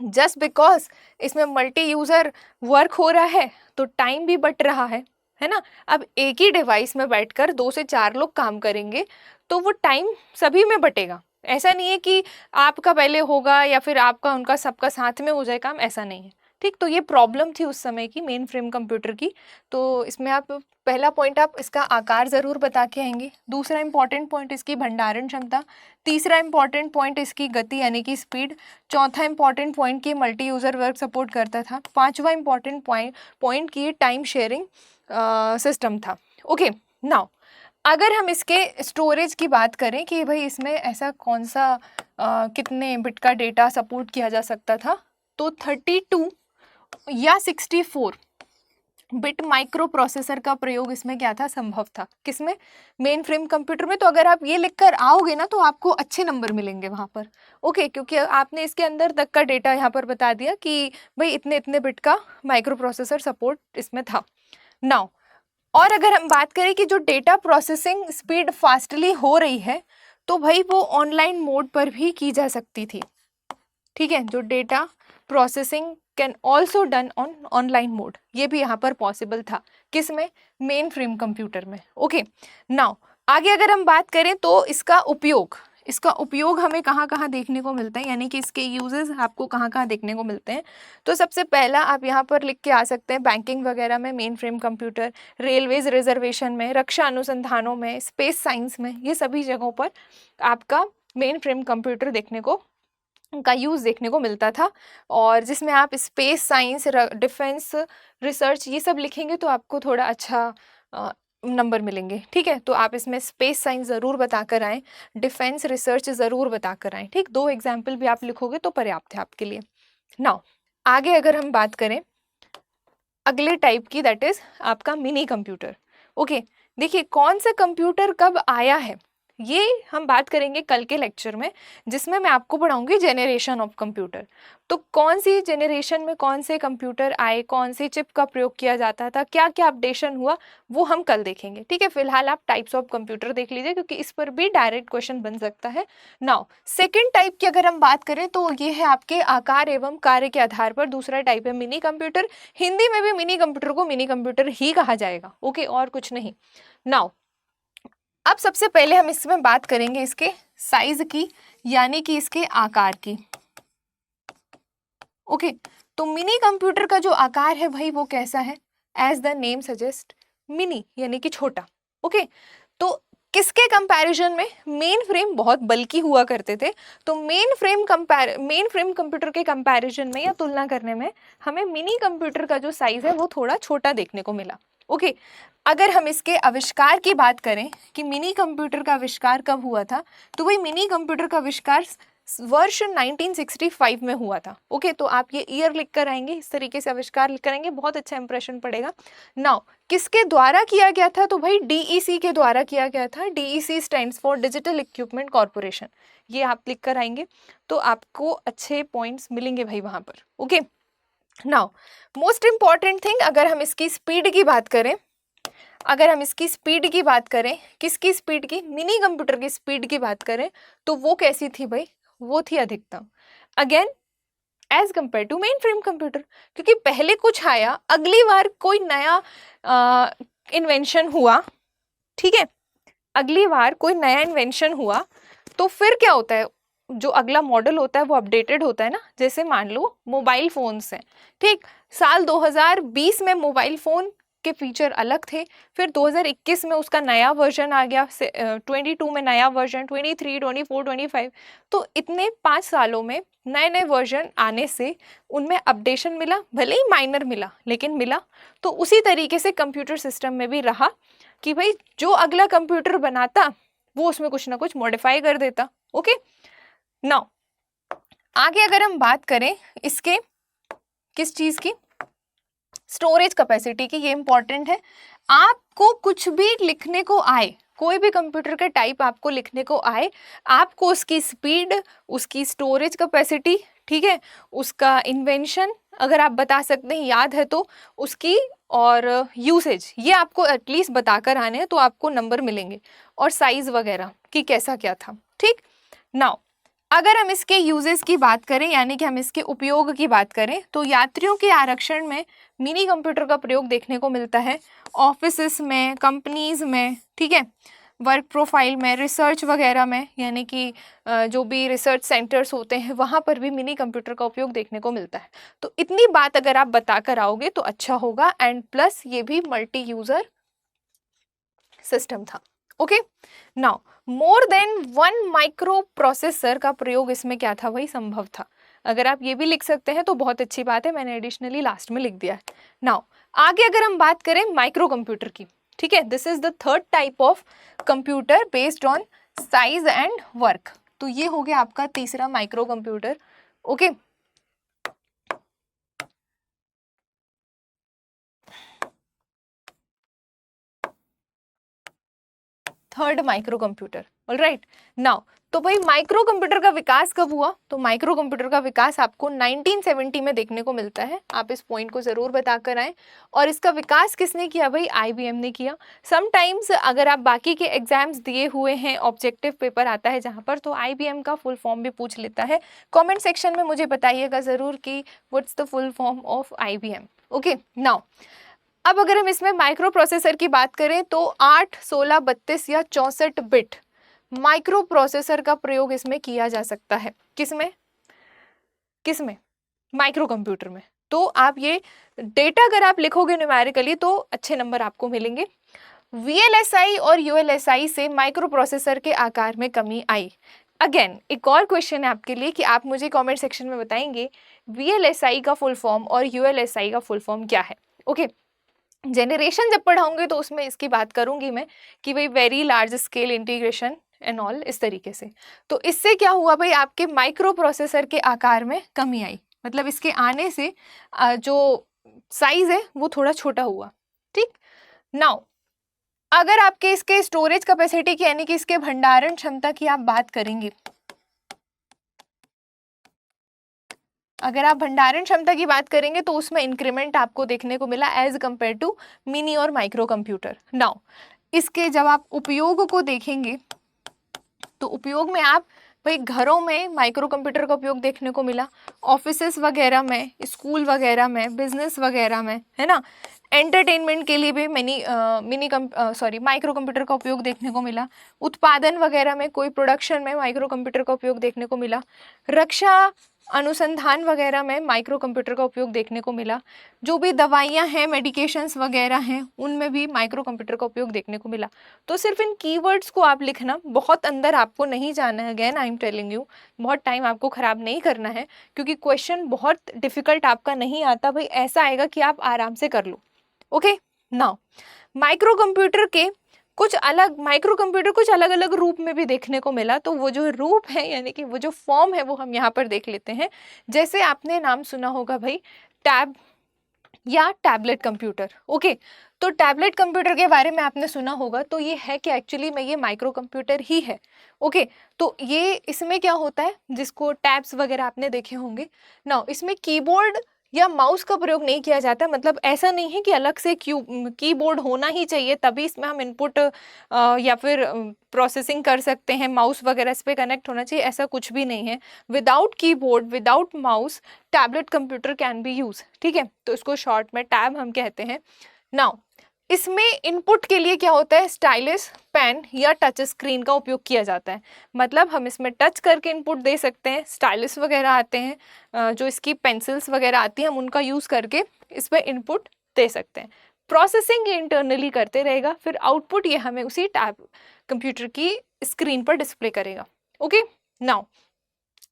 जस्ट बिकॉज इसमें मल्टी यूजर वर्क हो रहा है तो टाइम भी बट रहा है ना। अब एक ही डिवाइस में बैठकर 2 से 4 लोग काम करेंगे तो वो टाइम सभी में बटेगा। ऐसा नहीं है कि आपका पहले होगा या फिर आपका उनका सबका साथ में हो जाए काम, ऐसा नहीं है। ठीक, तो ये प्रॉब्लम थी उस समय की मेन फ्रेम कंप्यूटर की। तो इसमें आप पहला पॉइंट आप इसका आकार ज़रूर बता के आएंगे, दूसरा इंपॉर्टेंट पॉइंट इसकी भंडारण क्षमता, तीसरा इंपॉर्टेंट पॉइंट इसकी गति यानी कि स्पीड, चौथा इंपॉर्टेंट पॉइंट की मल्टी यूज़र वर्क सपोर्ट करता था, पांचवा इंपॉर्टेंट पॉइंट की टाइम शेयरिंग सिस्टम था। ओके, नाउ अगर हम इसके स्टोरेज की बात करें कि भाई इसमें ऐसा कौन सा कितने बिट का डेटा सपोर्ट किया जा सकता था, तो 32 या 64 बिट माइक्रो प्रोसेसर का प्रयोग इसमें क्या था? संभव था। किसमें? मेन फ्रेम कंप्यूटर में। तो अगर आप ये लिख कर आओगे ना तो आपको अच्छे नंबर मिलेंगे वहाँ पर। ओके, क्योंकि आपने इसके अंदर तक का डेटा यहाँ पर बता दिया कि भाई इतने इतने बिट का माइक्रो प्रोसेसर सपोर्ट इसमें था। नाउ और अगर हम बात करें कि जो डेटा प्रोसेसिंग स्पीड फास्टली हो रही है तो भाई वो ऑनलाइन मोड पर भी की जा सकती थी। ठीक है, जो data processing can also done on online mode, ये भी यहाँ पर पॉसिबल था। किसमें? मेन फ्रेम कंप्यूटर में। ओके, नाउ आगे अगर हम बात करें तो इसका उपयोग हमें कहाँ कहाँ देखने को मिलता है, यानी कि इसके यूजेस आपको कहाँ कहाँ देखने को मिलते हैं। तो सबसे पहला आप यहाँ पर लिख के आ सकते हैं, बैंकिंग वगैरह में main frame computer, railways reservation में, रक्षा अनुसंधानों में, स्पेस साइंस में, ये सभी जगहों पर आपका मेन फ्रेम कंप्यूटर देखने को का यूज़ देखने को मिलता था। और जिसमें आप स्पेस साइंस, डिफेंस रिसर्च ये सब लिखेंगे तो आपको थोड़ा अच्छा नंबर मिलेंगे। ठीक है, तो आप इसमें स्पेस साइंस ज़रूर बता कर आएँ, डिफेंस रिसर्च ज़रूर बता कर आएँ। ठीक, 2 एग्जाम्पल भी आप लिखोगे तो पर्याप्त है आपके लिए। नाउ आगे अगर हम बात करें अगले टाइप की, दैट इज़ आपका मिनी कंप्यूटर। ओके, देखिए कौन सा कंप्यूटर कब आया है ये हम बात करेंगे कल के लेक्चर में, जिसमें मैं आपको पढ़ाऊंगी जेनरेशन ऑफ कंप्यूटर। तो कौन सी जेनरेशन में कौन से कंप्यूटर आए, कौन सी चिप का प्रयोग किया जाता था, क्या क्या अपडेशन हुआ, वो हम कल देखेंगे। ठीक है, फिलहाल आप टाइप्स ऑफ कंप्यूटर देख लीजिए क्योंकि इस पर भी डायरेक्ट क्वेश्चन बन सकता है। नाउ सेकेंड टाइप की अगर हम बात करें तो ये है आपके आकार एवं कार्य के आधार पर। दूसरा टाइप है मिनी कंप्यूटर। हिंदी में भी मिनी कंप्यूटर को मिनी कंप्यूटर ही कहा जाएगा। ओके, और कुछ नहीं। नाउ अब सबसे पहले हम इसमें बात करेंगे इसके साइज की, यानी कि इसके आकार की। ओके, तो मिनी कंप्यूटर का जो आकार है भाई वो कैसा है? As the name suggest, mini यानी कि छोटा। ओके, तो किसके कंपैरिजन में? मेन फ्रेम बहुत बल्की हुआ करते थे, तो मेन फ्रेम कंप्यूटर के कंपैरिजन में या तुलना करने में हमें मिनी कंप्यूटर का जो साइज है वो थोड़ा छोटा देखने को मिला। ओके, अगर हम इसके आविष्कार की बात करें कि मिनी कंप्यूटर का आविष्कार कब हुआ था, तो वही मिनी कंप्यूटर का आविष्कार वर्ष 1965 में हुआ था। ओके, तो आप ये ईयर लिख कर आएंगे, इस तरीके से आविष्कार लिख करेंगे, बहुत अच्छा इंप्रेशन पड़ेगा। नाउ किसके द्वारा किया गया था? तो भाई डीईसी के द्वारा किया गया था। DEC stands for digital equipment corporation, ये आप लिख कर आएंगे तो आपको अच्छे पॉइंट्स मिलेंगे भाई वहां पर। Okay, now most important thing, अगर हम इसकी स्पीड की बात करें, किसकी स्पीड की? मिनी कंप्यूटर की स्पीड की बात करें तो वो कैसी थी भाई? वो थी अधिकतम। Again as compare to mainframe computer, क्योंकि पहले कुछ आया, अगली बार कोई नया इन्वेंशन हुआ, ठीक है, अगली बार कोई नया इन्वेंशन हुआ तो फिर क्या होता है, जो अगला मॉडल होता है वो अपडेटेड होता है ना। जैसे मान लो मोबाइल फोन्स हैं, ठीक, साल 2020 में मोबाइल फोन के फीचर अलग थे, फिर 2021 में उसका नया वर्जन आ गया, 22 में नया वर्जन, 23, 24, 25, तो इतने 5 सालों में नए नए वर्जन आने से उनमें अपडेशन मिला, भले ही माइनर मिला लेकिन मिला। तो उसी तरीके से कंप्यूटर सिस्टम में भी रहा कि भाई जो अगला कंप्यूटर बनाता वो उसमें कुछ ना कुछ मॉडिफाई कर देता। ओके, नाउ आगे अगर हम बात करें इसके किस चीज की, स्टोरेज कैपेसिटी की, ये इंपॉर्टेंट है। आपको कुछ भी लिखने को आए, कोई भी कंप्यूटर का टाइप आपको लिखने को आए, आपको उसकी स्पीड, उसकी स्टोरेज कैपेसिटी, ठीक है, उसका इन्वेंशन अगर आप बता सकते हैं, याद है तो उसकी, और यूसेज, ये आपको एटलीस्ट बताकर आने हैं तो आपको नंबर मिलेंगे, और साइज वगैरह कि कैसा क्या था। ठीक, नाउ अगर हम इसके यूजेस की बात करें, यानी कि हम इसके उपयोग की बात करें, तो यात्रियों के आरक्षण में मिनी कंप्यूटर का प्रयोग देखने को मिलता है, ऑफिसेस में, कंपनीज में, ठीक है, वर्क प्रोफाइल में, रिसर्च वगैरह में, यानी कि जो भी रिसर्च सेंटर्स होते हैं वहाँ पर भी मिनी कंप्यूटर का उपयोग देखने को मिलता है। तो इतनी बात अगर आप बताकर आओगे तो अच्छा होगा, एंड प्लस ये भी मल्टी यूजर सिस्टम था। Okay, now more than one micro processor का प्रयोग इसमें क्या था, वही संभव था। अगर आप ये भी लिख सकते हैं तो बहुत अच्छी बात है, मैंने एडिशनली लास्ट में लिख दिया है। नाउ आगे अगर हम बात करें माइक्रो कंप्यूटर की, ठीक है, this is the third type of computer based on size and work. तो ये हो गया आपका तीसरा micro computer. Okay, third micro computer. Alright, now तो भाई माइक्रो कंप्यूटर का विकास कब हुआ, तो माइक्रो कंप्यूटर का विकास आपको 1970 में देखने को मिलता है। आप इस पॉइंट को जरूर बताकर आए। और इसका विकास किसने किया, भाई आईबीएम ने किया। समटाइम्स अगर आप बाकी के एग्जाम्स दिए हुए हैं, ऑब्जेक्टिव पेपर आता है जहाँ पर, तो आईबीएम का फुल फॉर्म भी पूछ लेता है। कॉमेंट सेक्शन में मुझे बताइएगा जरूर कि what's the full form of IBM. Okay, now अब अगर हम इसमें माइक्रो प्रोसेसर की बात करें तो 8, 16, 32 या 64 बिट माइक्रो प्रोसेसर का प्रयोग इसमें किया जा सकता है। किसमें किसमें माइक्रो कंप्यूटर में। तो आप ये डेटा अगर आप लिखोगे न्यूमेरिकली तो अच्छे नंबर आपको मिलेंगे। वीएलएसआई और यूएलएसआई से माइक्रो प्रोसेसर के आकार में कमी आई। अगेन एक और क्वेश्चन है आपके लिए कि आप मुझे कमेंट सेक्शन में बताएंगे वीएलएसआई का फुल फॉर्म और यूएलएसआई का फुल फॉर्म क्या है। ओके, जनरेशन जब पढ़ाऊंगे तो उसमें इसकी बात करूंगी मैं कि भाई very large scale integration and all, इस तरीके से। तो इससे क्या हुआ भाई, आपके माइक्रो प्रोसेसर के आकार में कमी आई, मतलब इसके आने से जो साइज है वो थोड़ा छोटा हुआ। ठीक, नाउ अगर आपके इसके स्टोरेज कैपेसिटी की, यानी कि इसके भंडारण क्षमता की आप बात करेंगे, अगर आप भंडारण क्षमता की बात करेंगे तो उसमें इंक्रीमेंट आपको देखने को मिला एज कंपेयर टू मिनी और माइक्रो कंप्यूटर। नाउ इसके जब आप उपयोग को देखेंगे तो उपयोग में आप भाई घरों में माइक्रो कंप्यूटर का उपयोग देखने को मिला, ऑफिसेस वगैरह में, स्कूल वगैरह में, बिजनेस वगैरह में, है ना। एंटरटेनमेंट के लिए भी माइक्रो कंप्यूटर का उपयोग देखने को मिला। उत्पादन वगैरह में, कोई प्रोडक्शन में माइक्रो कंप्यूटर का उपयोग देखने को मिला। रक्षा अनुसंधान वगैरह में माइक्रो कंप्यूटर का उपयोग देखने को मिला। जो भी दवाइयाँ हैं, मेडिकेशंस वगैरह हैं, उनमें भी माइक्रो कंप्यूटर का उपयोग देखने को मिला। तो सिर्फ इन कीवर्ड्स को आप लिखना, बहुत अंदर आपको नहीं जाना है। Again I am telling you, बहुत टाइम आपको ख़राब नहीं करना है, क्योंकि क्वेश्चन बहुत डिफिकल्ट आपका नहीं आता भाई, ऐसा आएगा कि आप आराम से कर लो। ओके, नाउ माइक्रो कंप्यूटर के कुछ अलग, माइक्रो कंप्यूटर कुछ अलग अलग रूप में भी देखने को मिला। तो वो जो रूप है, यानी कि वो जो फॉर्म है, वो हम यहाँ पर देख लेते हैं। जैसे आपने नाम सुना होगा भाई टैब या टैबलेट कंप्यूटर। ओके, तो टैबलेट कंप्यूटर के बारे में आपने सुना होगा। तो ये है कि एक्चुअली में ये माइक्रो कंप्यूटर ही है। ओके, तो ये इसमें क्या होता है, जिसको टैब्स वगैरह आपने देखे होंगे। नाउ इसमें कीबोर्ड या माउस का प्रयोग नहीं किया जाता। मतलब ऐसा नहीं है कि अलग से कीबोर्ड होना ही चाहिए तभी इसमें हम इनपुट या फिर प्रोसेसिंग कर सकते हैं, माउस वगैरह इस पे कनेक्ट होना चाहिए, ऐसा कुछ भी नहीं है। Without keyboard, without mouse, tablet computer can be use. ठीक है, तो इसको शॉर्ट में टैब हम कहते हैं। नाउ इसमें इनपुट के लिए क्या होता है, स्टाइलस, पेन या टच स्क्रीन का उपयोग किया जाता है। मतलब हम इसमें टच करके इनपुट दे सकते हैं, स्टाइलस वगैरह आते हैं, जो इसकी पेंसिल्स वगैरह आती हैं हम उनका यूज़ करके इस पर इनपुट दे सकते हैं। प्रोसेसिंग ये इंटरनली करते रहेगा, फिर आउटपुट ये हमें उसी टैब कंप्यूटर की स्क्रीन पर डिस्प्ले करेगा। ओके, नाउ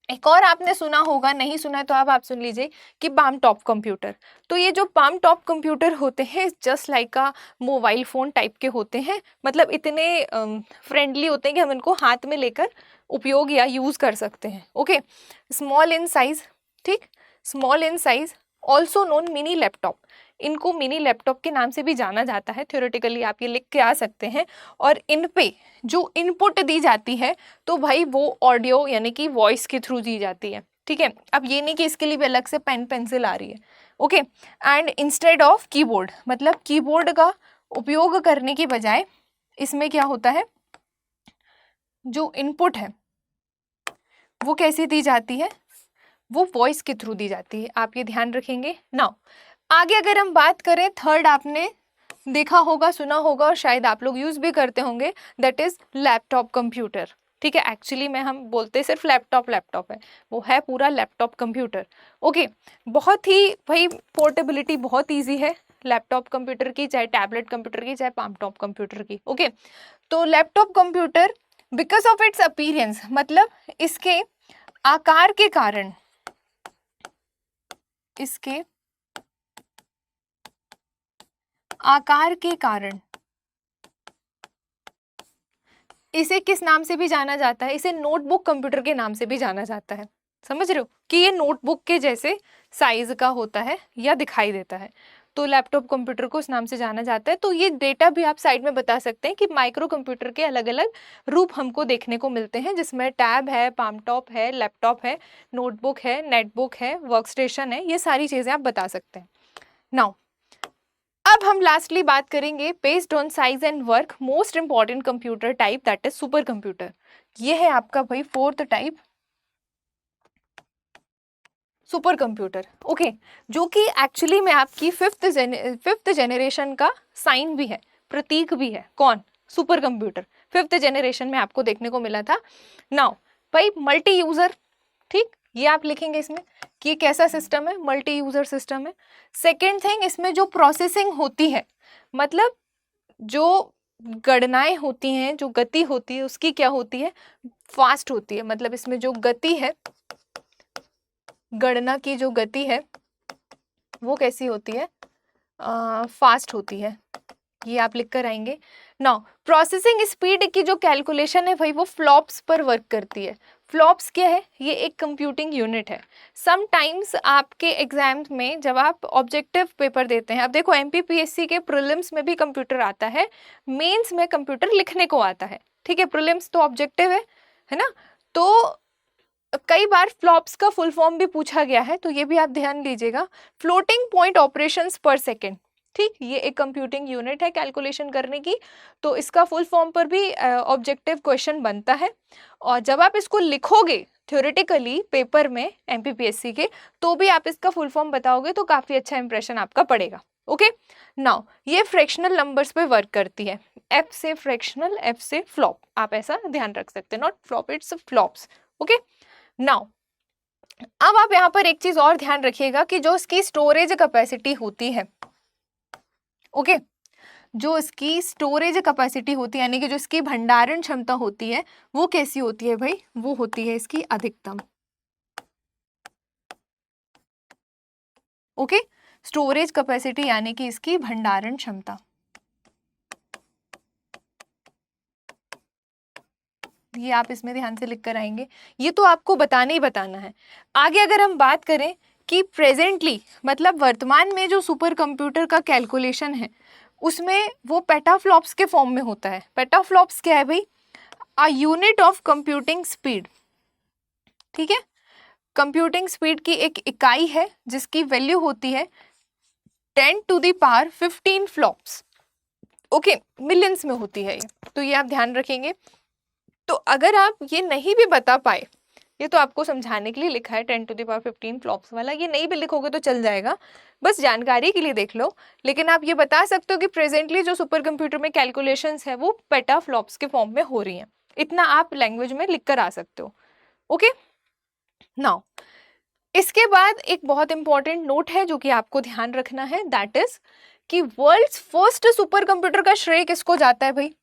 एक और आपने सुना होगा, नहीं सुना है तो अब आप सुन लीजिए कि पाम टॉप कंप्यूटर। तो ये जो पाम टॉप कंप्यूटर होते हैं जस्ट लाइक का मोबाइल फ़ोन टाइप के होते हैं। मतलब इतने फ्रेंडली होते हैं कि हम इनको हाथ में लेकर उपयोग या यूज़ कर सकते हैं। ओके, स्मॉल इन साइज, ठीक, small in size, also known mini laptop. इनको मिनी लैपटॉप के नाम से भी जाना जाता है, थ्योरेटिकली आप ये लिख के आ सकते हैं। और इन पे जो इनपुट दी जाती है तो भाई वो ऑडियो यानी कि वॉइस के थ्रू दी जाती है। ठीक है, अब ये नहीं कि इसके लिए भी अलग से पेन पेंसिल आ रही है। Okay, and instead of keyboard, मतलब कीबोर्ड का उपयोग करने की बजाय इसमें क्या होता है, जो इनपुट है वो कैसे दी जाती है, वो वॉइस के थ्रू दी जाती है। आप ये ध्यान रखेंगे। नाउ आगे अगर हम बात करें, थर्ड आपने देखा होगा, सुना होगा और शायद आप लोग यूज़ भी करते होंगे, दैट इज़ लैपटॉप कंप्यूटर। ठीक है, एक्चुअली में हम बोलते सिर्फ लैपटॉप लैपटॉप है, वो है पूरा लैपटॉप कंप्यूटर। ओके, बहुत ही भाई पोर्टेबिलिटी बहुत इजी है लैपटॉप कंप्यूटर की, चाहे टैबलेट कंप्यूटर की, चाहे पाम टॉप कंप्यूटर की। ओके, तो laptop computer because of its appearance, मतलब इसके आकार के कारण, इसके आकार के कारण इसे किस नाम से भी जाना जाता है, इसे नोटबुक कंप्यूटर के नाम से भी जाना जाता है। समझ रहे हो कि ये नोटबुक के जैसे साइज का होता है या दिखाई देता है, तो लैपटॉप कंप्यूटर को इस नाम से जाना जाता है। तो ये डेटा भी आप साइड में बता सकते हैं कि माइक्रो कंप्यूटर के अलग अलग रूप हमको देखने को मिलते हैं, जिसमें टैब है, पाम टॉप है, लैपटॉप है, नोटबुक है, नेटबुक है, वर्कस्टेशन है, ये सारी चीज़ें आप बता सकते हैं। नाउ अब हम लास्टली बात करेंगे based on size and work most important computer type, that is super computer. ये है आपका भाई fourth type, super computer. Okay, जो कि एक्चुअली में आपकी फिफ्थ जेनरेशन का साइन भी है, प्रतीक भी है। कौन? सुपर कंप्यूटर फिफ्थ जेनरेशन में आपको देखने को मिला था। नाउ भाई मल्टी यूजर, ठीक, ये आप लिखेंगे इसमें कि ये कैसा सिस्टम है, मल्टी यूजर सिस्टम है। सेकेंड थिंग, इसमें जो प्रोसेसिंग होती है, मतलब जो गणनाएं होती हैं, जो गति होती है उसकी क्या होती है, फास्ट होती है। मतलब इसमें जो गति है, गणना की जो गति है वो कैसी होती है, फास्ट होती है। ये आप लिख कर आएंगे। नाउ प्रोसेसिंग स्पीड की जो कैलकुलेशन है भाई वो फ्लॉप्स पर वर्क करती है। फ्लॉप्स क्या है, ये एक कंप्यूटिंग यूनिट है। समटाइम्स आपके एग्जाम्स में जब आप ऑब्जेक्टिव पेपर देते हैं, अब देखो एमपीपीएससी के प्रीलिम्स में भी कंप्यूटर आता है, मेंस में कंप्यूटर लिखने को आता है। ठीक है, प्रीलिम्स तो ऑब्जेक्टिव है ना। तो कई बार फ्लॉप्स का फुल फॉर्म भी पूछा गया है, तो ये भी आप ध्यान दीजिएगा। फ्लोटिंग पॉइंट ऑपरेशंस पर सेकेंड, ठीक, ये एक कंप्यूटिंग यूनिट है कैलकुलेशन करने की, तो इसका फुल फॉर्म पर भी ऑब्जेक्टिव क्वेश्चन बनता है। और जब आप इसको लिखोगे थ्योरेटिकली पेपर में एमपीपीएससी के, तो भी आप इसका फुल फॉर्म बताओगे तो काफ़ी अच्छा इंप्रेशन आपका पड़ेगा। ओके, नाउ ये फ्रैक्शनल नंबर्स पे वर्क करती है। एफ से फ्रैक्शनल, एफ से फ्लॉप, आप ऐसा ध्यान रख सकते हैं, not flop, it's flops. Okay, now अब आप यहाँ पर एक चीज और ध्यान रखिएगा कि जो इसकी स्टोरेज कैपेसिटी होती है, ओके, जो इसकी स्टोरेज कैपेसिटी होती है, यानी कि जो इसकी भंडारण क्षमता होती है, वो कैसी होती है भाई, वो होती है इसकी अधिकतम। ओके, स्टोरेज कैपेसिटी यानी कि इसकी भंडारण क्षमता, ये आप इसमें ध्यान से लिख कर आएंगे। ये तो आपको बताना ही बताना है। आगे अगर हम बात करें कि प्रेजेंटली, मतलब वर्तमान में जो सुपर कंप्यूटर का कैलकुलेशन है उसमें वो पेटाफ्लॉप्स के फॉर्म में होता है। पेटाफ्लॉप्स क्या है भाई, a unit of computing speed. ठीक है, कंप्यूटिंग स्पीड की एक इकाई है जिसकी वैल्यू होती है 10⁻15 फ्लॉप्स। ओके, मिलियंस में होती है ये, तो ये आप ध्यान रखेंगे। तो अगर आप ये नहीं भी बता पाए, ये तो आपको समझाने के लिए लिखा है 10⁻15 फ्लॉप्स वाला, ये नहीं भी लिखोगे तो चल जाएगा, बस जानकारी के लिए देख लो। लेकिन आप ये बता सकते हो कि प्रेजेंटली जो सुपर कंप्यूटर में कैलकुलेशंस है वो पेटा फ्लॉप्स के फॉर्म में हो रही हैं, इतना आप लैंग्वेज में लिख कर आ सकते हो। ओके, नाउ इसके बाद एक बहुत इंपॉर्टेंट नोट है जो कि आपको ध्यान रखना है, दैट इज कि वर्ल्ड्स फर्स्ट सुपर कंप्यूटर का श्रेय किसको जाता है भाई?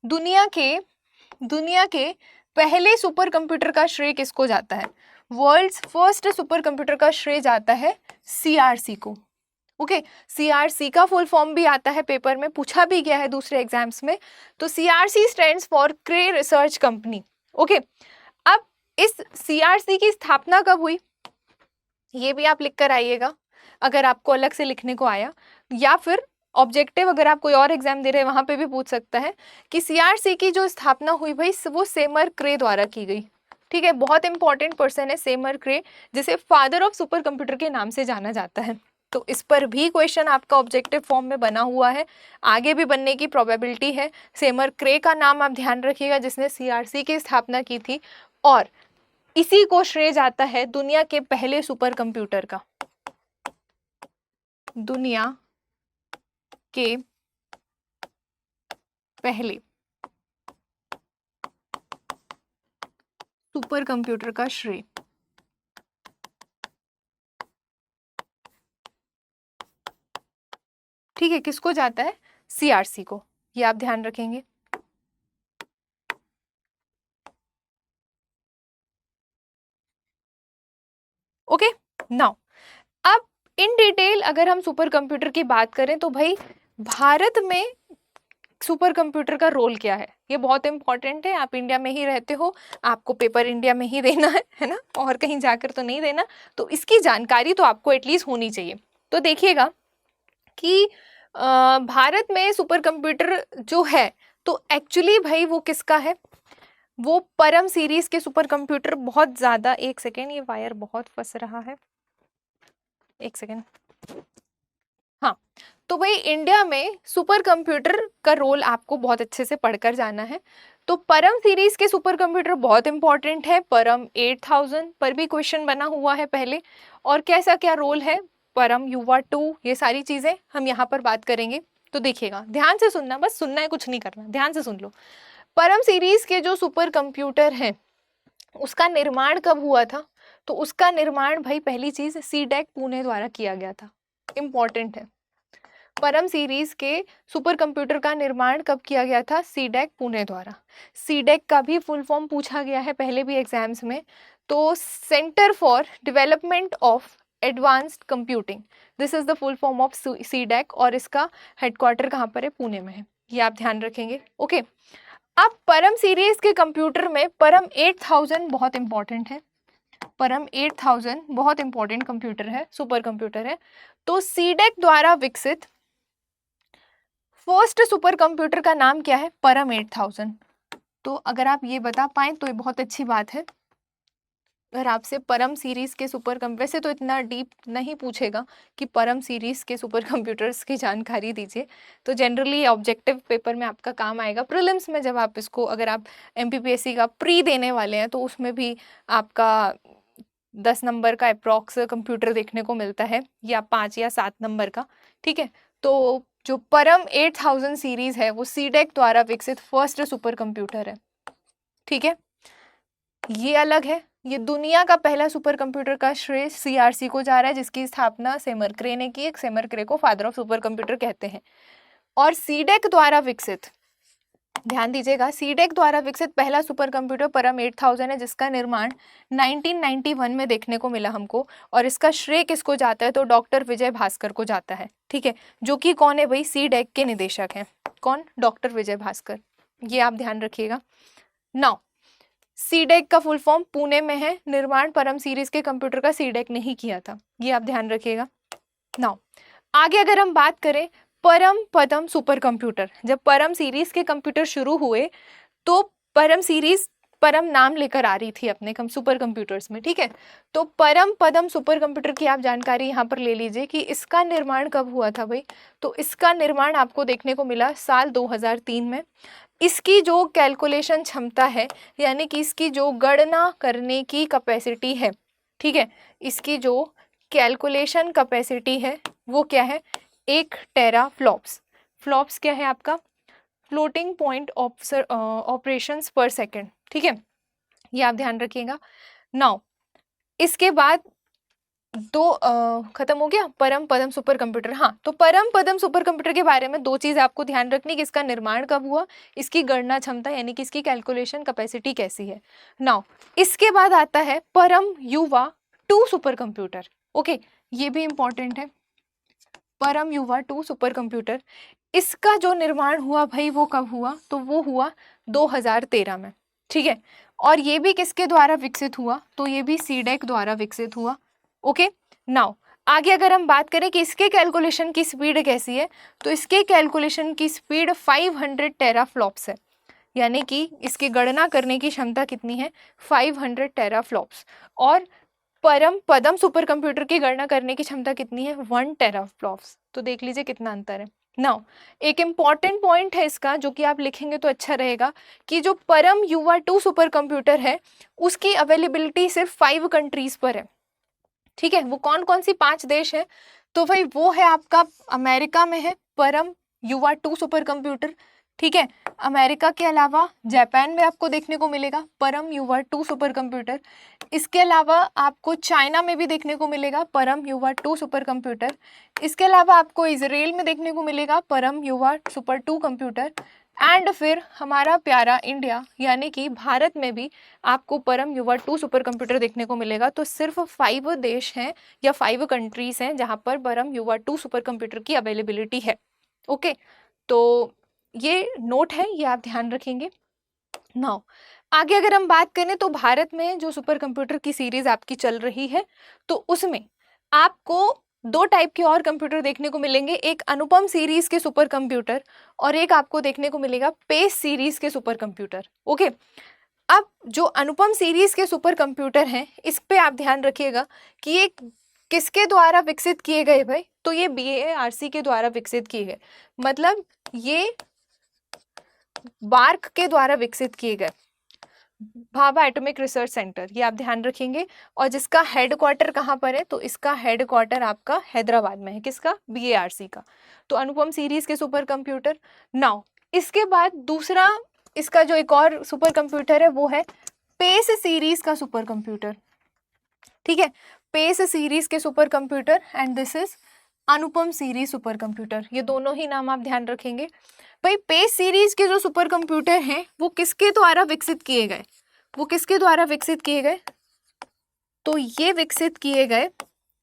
दुनिया के पहले सुपर कंप्यूटर का श्रेय किसको जाता है? वर्ल्ड्स फर्स्ट सुपर कंप्यूटर का श्रेय जाता है CRC को। ओके, CRC का फुल फॉर्म भी आता है, पेपर में पूछा भी गया है दूसरे एग्जाम्स में। तो CRC stands for cray research company. Okay, अब इस CRC की स्थापना कब हुई ये भी आप लिख कर आइएगा, अगर आपको अलग से लिखने को आया, या फिर ऑब्जेक्टिव अगर आप कोई और एग्जाम दे रहे हैं वहां पे भी पूछ सकता है कि CRC की जो स्थापना हुई भाई वो सेमर क्रे द्वारा की गई। ठीक है, बहुत इंपॉर्टेंट पर्सन है सेमर क्रे, जिसे फादर ऑफ सुपर कंप्यूटर के नाम से जाना जाता है। तो इस पर भी क्वेश्चन आपका ऑब्जेक्टिव फॉर्म में बना हुआ है, आगे भी बनने की प्रोबेबिलिटी है। सेमर क्रे का नाम आप ध्यान रखिएगा जिसने CRC की स्थापना की थी, और इसी को श्रेय जाता है दुनिया के पहले सुपर कंप्यूटर का। दुनिया के पहले सुपर कंप्यूटर का श्रेय ठीक है किसको जाता है? CRC को, ये आप ध्यान रखेंगे। ओके, नाउ अब इन डिटेल अगर हम सुपर कंप्यूटर की बात करें तो भाई भारत में सुपर कंप्यूटर का रोल क्या है, ये बहुत इंपॉर्टेंट है। आप इंडिया में ही रहते हो, आपको पेपर इंडिया में ही देना है ना, और कहीं जाकर तो नहीं देना, तो इसकी जानकारी तो आपको एटलीस्ट होनी चाहिए। तो देखिएगा कि भारत में सुपर कंप्यूटर जो है तो एक्चुअली भाई वो किसका है? वो परम सीरीज के सुपर कंप्यूटर बहुत ज्यादा, एक सेकेंड ये वायर बहुत फंस रहा है, एक सेकेंड। हाँ, तो भाई इंडिया में सुपर कंप्यूटर का रोल आपको बहुत अच्छे से पढ़कर जाना है। तो परम सीरीज के सुपर कंप्यूटर बहुत इंपॉर्टेंट है, परम 8000 पर भी क्वेश्चन बना हुआ है पहले, और कैसा क्या रोल है परम युवा 2, ये सारी चीजें हम यहाँ पर बात करेंगे। तो देखिएगा, ध्यान से सुनना, बस सुनना है, कुछ नहीं करना, ध्यान से सुन लो। परम सीरीज के जो सुपर कंप्यूटर हैं उसका निर्माण कब हुआ था? तो उसका निर्माण भाई पहली चीज सीडेक पुणे द्वारा किया गया था, इंपॉर्टेंट है। परम सीरीज के सुपर कंप्यूटर का निर्माण कब किया गया था? सीडेक पुणे द्वारा। सीडेक का भी फुल फॉर्म पूछा गया है पहले भी एग्जाम्स में, तो centre for development of advanced computing, this is the full form of CDAC, और इसका हेडक्वार्टर कहाँ पर है? पुणे में है, ये आप ध्यान रखेंगे। ओके, अब परम सीरीज के कंप्यूटर में परम 8000 बहुत इंपॉर्टेंट है, परम 8000 बहुत इंपॉर्टेंट कंप्यूटर है, सुपर कंप्यूटर है। तो सीडेक द्वारा विकसित फर्स्ट सुपर कंप्यूटर का नाम क्या है? परम 8000। तो अगर आप ये बता पाए तो ये बहुत अच्छी बात है। अगर आपसे परम सीरीज के सुपर वैसे तो इतना डीप नहीं पूछेगा कि परम सीरीज के सुपर कंप्यूटर्स की जानकारी दीजिए, तो जनरली ऑब्जेक्टिव पेपर में आपका काम आएगा। प्रीलिम्स में जब आप इसको, अगर आप MPPSC का प्री देने वाले हैं तो उसमें भी आपका 10 नंबर का अप्रॉक्स कंप्यूटर देखने को मिलता है, या 5 या 7 नंबर का। ठीक है, तो जो परम 8000 सीरीज है वो सीडेक द्वारा विकसित फर्स्ट सुपर कंप्यूटर है। ठीक है, ये अलग है, ये दुनिया का पहला सुपर कंप्यूटर का श्रेय CRC को जा रहा है, जिसकी स्थापना सेमर क्रे ने की। सेमर क्रे को फादर ऑफ सुपर कंप्यूटर कहते हैं। और सीडेक द्वारा विकसित, ध्यान दीजिएगा, सीडेक द्वारा विकसित पहला सुपर कंप्यूटर परम 8000 है, जिसका निर्माण 1991 में देखने को मिला हमको। और इसका श्रेय किसको जाता है? तो डॉक्टर विजय भास्कर को जाता है। ठीक है, जो कि कौन है भाई? सीडेक के निदेशक हैं। कौन? डॉक्टर विजय भास्कर, ये आप ध्यान रखिएगा। नाउ सीडेक का फुल फॉर्म पुणे में है, निर्माण परम सीरीज के कंप्यूटर का सीडेक ने ही किया था, ये आप ध्यान रखिएगा। नाउ आगे अगर हम बात करें परम पदम सुपर कंप्यूटर, जब परम सीरीज के कंप्यूटर शुरू हुए तो परम सीरीज परम नाम लेकर आ रही थी अपने सुपर कंप्यूटर्स में, ठीक है। तो परम पदम सुपर कंप्यूटर की आप जानकारी यहाँ पर ले लीजिए कि इसका निर्माण कब हुआ था भाई। तो इसका निर्माण आपको देखने को मिला साल 2003 में। इसकी जो कैलकुलेशन क्षमता है, यानी कि इसकी जो गणना करने की कैपेसिटी है, ठीक है, इसकी जो कैलकुलेशन कैपेसिटी है वो क्या है, 1 टेरा फ्लॉप्स। फ्लॉप्स क्या है आपका, फ्लोटिंग पॉइंट ऑपरेशंस पर सेकेंड, ठीक है, ये आप ध्यान रखिएगा। नाउ इसके बाद खत्म हो गया परम पदम सुपर कंप्यूटर। हाँ, तो परम पदम सुपर कंप्यूटर के बारे में 2 चीज आपको ध्यान रखनी कि इसका निर्माण कब हुआ, इसकी गणना क्षमता यानी कि इसकी कैलकुलेशन कैपेसिटी कैसी है। नाउ इसके बाद आता है परम युवा 2 सुपर कंप्यूटर। ओके, ये भी इंपॉर्टेंट है, परम युवा 2 सुपर कंप्यूटर। इसका जो निर्माण हुआ भाई वो कब हुआ, तो वो हुआ 2013 में, ठीक है। और ये भी किसके द्वारा विकसित हुआ, तो ये भी सीडेक द्वारा विकसित हुआ। ओके, नाउ आगे अगर हम बात करें कि इसके कैलकुलेशन की स्पीड कैसी है, तो इसके कैलकुलेशन की स्पीड 500 टेराफ्लॉप्स है, यानी कि इसकी गणना करने की क्षमता कितनी है, 500 टेराफ्लॉप्स। और परम पदम सुपर कंप्यूटर की गणना करने की क्षमता कितनी है, 1 टेराफ्लॉप्स। तो देख लीजिए कितना अंतर है। नाउ एक इम्पॉर्टेंट पॉइंट है इसका जो कि आप लिखेंगे तो अच्छा रहेगा कि जो परम युवा 2 सुपर कंप्यूटर है उसकी अवेलेबिलिटी सिर्फ 5 कंट्रीज पर है, ठीक है। वो कौन कौन सी 5 देश है, तो भाई वो है आपका अमेरिका में है परम युवा 2 सुपर कंप्यूटर, ठीक है। अमेरिका के अलावा जापान में आपको देखने को मिलेगा परम युवा 2 सुपर कंप्यूटर। इसके अलावा आपको चाइना में भी देखने को मिलेगा परम युवा 2 सुपर कंप्यूटर। इसके अलावा आपको इजराइल में देखने को मिलेगा परम युवा सुपर 2 कंप्यूटर। एंड फिर हमारा प्यारा इंडिया यानी कि भारत में भी आपको परम युवा 2 सुपर कंप्यूटर देखने को मिलेगा। तो सिर्फ 5 देश हैं या 5 कंट्रीज हैं जहां पर परम युवा 2 सुपर कंप्यूटर की अवेलेबिलिटी है। ओके, तो ये नोट है, ये आप ध्यान रखेंगे। नाउ आगे अगर हम बात करें तो भारत में जो सुपर कंप्यूटर की सीरीज आपकी चल रही है तो उसमें आपको 2 टाइप के और कंप्यूटर देखने को मिलेंगे, एक अनुपम सीरीज के सुपर कंप्यूटर और एक आपको देखने को मिलेगा पेस सीरीज के सुपर कंप्यूटर। ओके, अब जो अनुपम सीरीज के सुपर कंप्यूटर हैं इस पे आप ध्यान रखिएगा कि ये किसके द्वारा विकसित किए गए भाई, तो ये BARC के द्वारा विकसित किए गए, मतलब ये बार्क के द्वारा विकसित किए गए, भाभा एटॉमिक रिसर्च सेंटर, ये आप ध्यान रखेंगे। और जिसका हेडक्वार्टर कहाँ पर है, तो इसका हेडक्वार्टर आपका हैदराबाद में है, किसका, BARC का। तो अनुपम सीरीज के सुपर कंप्यूटर। नाउ इसके बाद दूसरा इसका जो एक और सुपर कंप्यूटर है वो है पेस सीरीज का सुपर कंप्यूटर, ठीक है, पेस सीरीज के super computer and this is Anupam series super computer. ये दोनों ही नाम आप ध्यान रखेंगे। भाई पेस सीरीज के जो सुपर कंप्यूटर हैं वो किसके द्वारा विकसित किए गए, वो किसके द्वारा विकसित किए गए, तो ये विकसित किए गए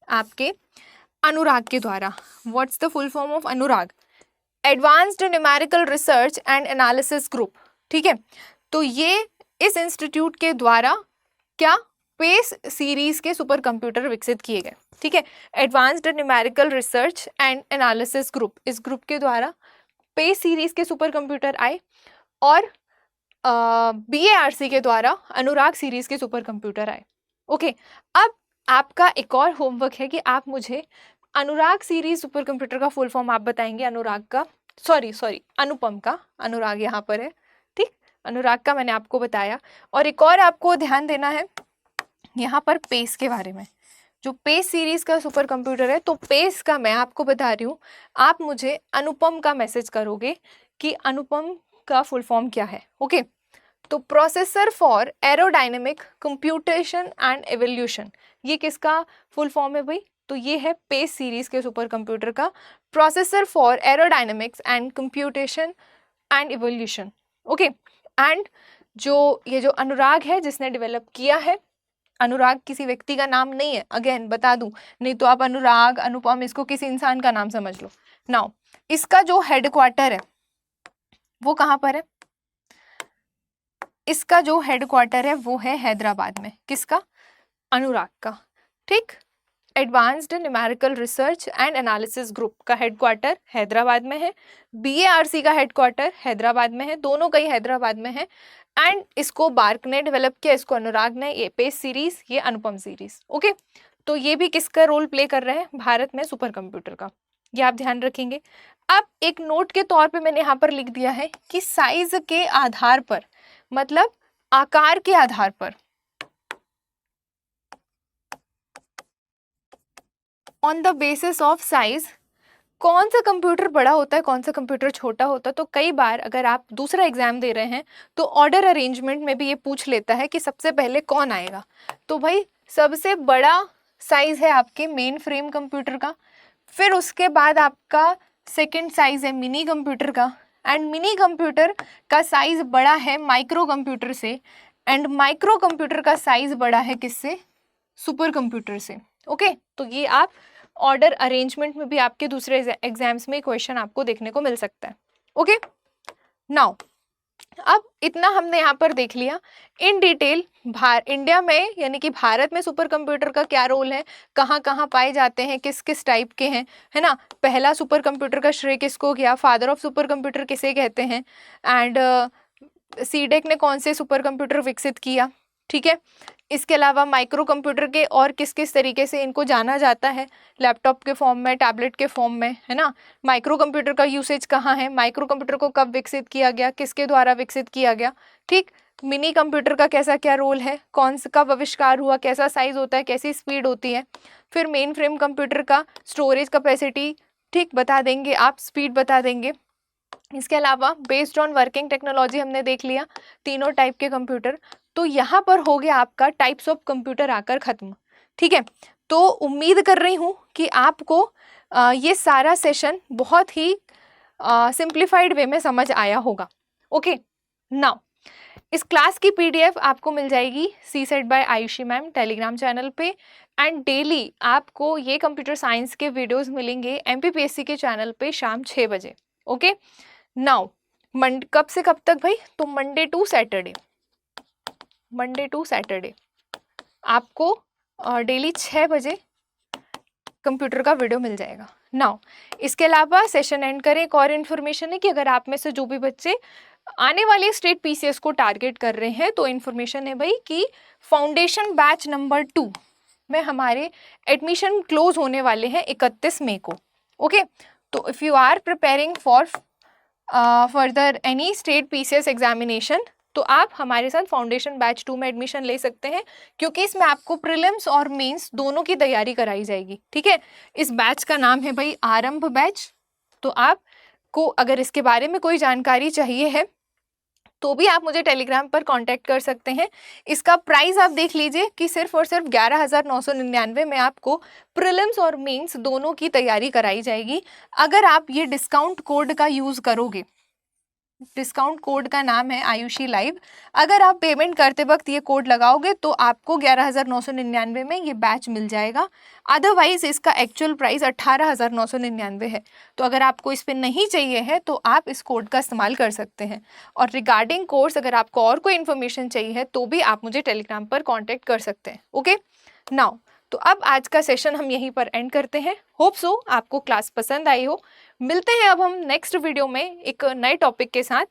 आपके अनुराग के द्वारा। What's the full form of Anurag, advanced numerical research and analysis group, ठीक है। तो ये इस इंस्टीट्यूट के द्वारा क्या, पेस सीरीज के सुपर कंप्यूटर विकसित किए गए, ठीक है। Advanced numerical research and analysis group, इस ग्रुप के द्वारा पेस सीरीज के सुपर कंप्यूटर आए और BARC के द्वारा अनुराग सीरीज के सुपर कंप्यूटर आए। ओके, अब आपका एक और होमवर्क है कि आप मुझे अनुराग सीरीज सुपर कंप्यूटर का फुल फॉर्म आप बताएंगे, अनुराग का, सॉरी अनुपम का, अनुराग यहाँ पर है, ठीक, अनुराग का मैंने आपको बताया। और एक और आपको ध्यान देना है यहाँ पर पेस के बारे में, जो पेस सीरीज का सुपर कंप्यूटर है, तो पेस का मैं आपको बता रही हूँ, आप मुझे अनुपम का मैसेज करोगे कि अनुपम का फुल फॉर्म क्या है। ओके, तो processor for aerodynamic computation and evolution, ये किसका फुल फॉर्म है भाई, तो ये है पेस सीरीज के सुपर कंप्यूटर का processor for aerodynamics and computation and evolution. Okay, and जो ये जो अनुराग है जिसने डेवलप किया है, अनुराग किसी व्यक्ति का नाम नहीं है, अगेन बता दूं, नहीं तो आप अनुराग अनुपम इसको किसी इंसान का नाम समझ लो। नाउ इसका जो हेडक्वार्टर है वो कहाँ पर है, इसका जो हेडक्वार्टर है वो है हैदराबाद में, किसका, अनुराग का, ठीक। Advanced numerical research and analysis group का हेडक्वार्टर हैदराबाद में है, BARC का हेडक्वार्टर हैदराबाद में है, दोनों कई हैदराबाद में है। एंड इसको बार्क ने डेवलप किया, इसको अनुराग ने, ये पेस सीरीज, ये अनुपम सीरीज। ओके, तो ये भी किसका रोल प्ले कर रहे हैं? भारत में सुपर कंप्यूटर का, ये आप ध्यान रखेंगे। अब एक नोट के तौर पे मैंने यहाँ पर लिख दिया है कि साइज के आधार पर, मतलब आकार के आधार पर, on the basis of size, कौन सा कंप्यूटर बड़ा होता है, कौन सा कंप्यूटर छोटा होता है। तो कई बार अगर आप दूसरा एग्जाम दे रहे हैं तो ऑर्डर अरेंजमेंट में भी ये पूछ लेता है कि सबसे पहले कौन आएगा। तो भाई सबसे बड़ा साइज है आपके मेन फ्रेम कंप्यूटर का, फिर उसके बाद आपका सेकंड साइज है मिनी कंप्यूटर का, एंड मिनी कंप्यूटर का साइज बड़ा है माइक्रो कंप्यूटर से, एंड माइक्रो कंप्यूटर का साइज बड़ा है किससे? सुपर कंप्यूटर से। ओके, तो ये आप ऑर्डर अरेंजमेंट में भी आपके दूसरे एग्जाम्स में क्वेश्चन आपको देखने को मिल सकता है। ओके, नाउ अब इतना हमने यहाँ पर देख लिया इन डिटेल इंडिया में, यानी कि भारत में सुपर कंप्यूटर का क्या रोल है, कहाँ कहाँ पाए जाते हैं, किस किस टाइप के हैं, है ना। पहला सुपर कंप्यूटर का श्रेय किसको गया, फादर ऑफ सुपर कंप्यूटर किसे कहते हैं, एंड सीडेक ने कौन से सुपर कंप्यूटर विकसित किया, ठीक है। इसके अलावा माइक्रो कंप्यूटर के और किस किस तरीके से इनको जाना जाता है, लैपटॉप के फॉर्म में, टैबलेट के फॉर्म में, है ना। माइक्रो कंप्यूटर का यूसेज कहाँ है, माइक्रो कंप्यूटर को कब विकसित किया गया, किसके द्वारा विकसित किया गया, ठीक। मिनी कंप्यूटर का कैसा क्या रोल है, कौन सा कब आविष्कार हुआ, कैसा साइज होता है, कैसी स्पीड होती है। फिर मेन फ्रेम कंप्यूटर का स्टोरेज कैपेसिटी, ठीक, बता देंगे आप, स्पीड बता देंगे। इसके अलावा बेस्ड ऑन वर्किंग टेक्नोलॉजी हमने देख लिया, तीनों टाइप के कंप्यूटर। तो यहाँ पर हो गया आपका टाइप्स ऑफ कंप्यूटर आकर खत्म, ठीक है। तो उम्मीद कर रही हूँ कि आपको ये सारा सेशन बहुत ही सिंप्लीफाइड वे में समझ आया होगा। ओके, नाउ इस क्लास की PDF आपको मिल जाएगी CSET बाय आयुषी मैम टेलीग्राम चैनल पे, एंड डेली आपको ये कंप्यूटर साइंस के वीडियोस मिलेंगे MPPSC के चैनल पे शाम 6 बजे। ओके, नाउ कब से कब तक भाई? तो मंडे टू सैटरडे आपको डेली 6 बजे कंप्यूटर का वीडियो मिल जाएगा। नाउ इसके अलावा सेशन एंड करें, एक और इन्फॉर्मेशन है कि अगर आप में से जो भी बच्चे आने वाले स्टेट PCS को टारगेट कर रहे हैं, तो इन्फॉर्मेशन है भाई कि फाउंडेशन बैच नंबर 2 में हमारे एडमिशन क्लोज होने वाले हैं 31 मई को। ओके, तो if you are preparing for further any state PCS examination, तो आप हमारे साथ फाउंडेशन बैच 2 में एडमिशन ले सकते हैं, क्योंकि इसमें आपको प्रीलिम्स और मेंस दोनों की तैयारी कराई जाएगी, ठीक है। इस बैच का नाम है भाई आरंभ बैच। तो आपको अगर इसके बारे में कोई जानकारी चाहिए है तो भी आप मुझे टेलीग्राम पर कांटेक्ट कर सकते हैं। इसका प्राइस आप देख लीजिए कि सिर्फ और सिर्फ 11,999 में आपको प्रीलिम्स और मेंस दोनों की तैयारी कराई जाएगी। अगर आप ये डिस्काउंट कोड का यूज़ करोगे, डिस्काउंट कोड का नाम है आयुषी लाइव, अगर आप पेमेंट करते वक्त ये कोड लगाओगे तो आपको 11,999 में ये बैच मिल जाएगा। अदरवाइज इसका एक्चुअल प्राइस 18,999 है। तो अगर आपको इस पर नहीं चाहिए है तो आप इस कोड का इस्तेमाल कर सकते हैं। और रिगार्डिंग कोर्स अगर आपको और कोई इन्फॉर्मेशन चाहिए है तो भी आप मुझे टेलीग्राम पर कॉन्टेक्ट कर सकते हैं। ओके, नाउ तो अब आज का सेशन हम यहीं पर एंड करते हैं। होप सो आपको क्लास पसंद आई हो। मिलते हैं अब हम नेक्स्ट वीडियो में एक नए टॉपिक के साथ,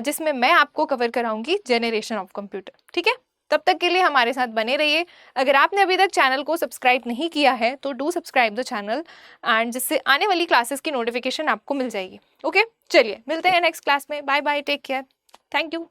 जिसमें मैं आपको कवर कराऊंगी जेनरेशन ऑफ कंप्यूटर, ठीक है। तब तक के लिए हमारे साथ बने रहिए। अगर आपने अभी तक चैनल को सब्सक्राइब नहीं किया है तो do subscribe the channel, and जिससे आने वाली क्लासेस की नोटिफिकेशन आपको मिल जाएगी। ओके, चलिए मिलते हैं नेक्स्ट क्लास में। Bye bye, take care, thank you.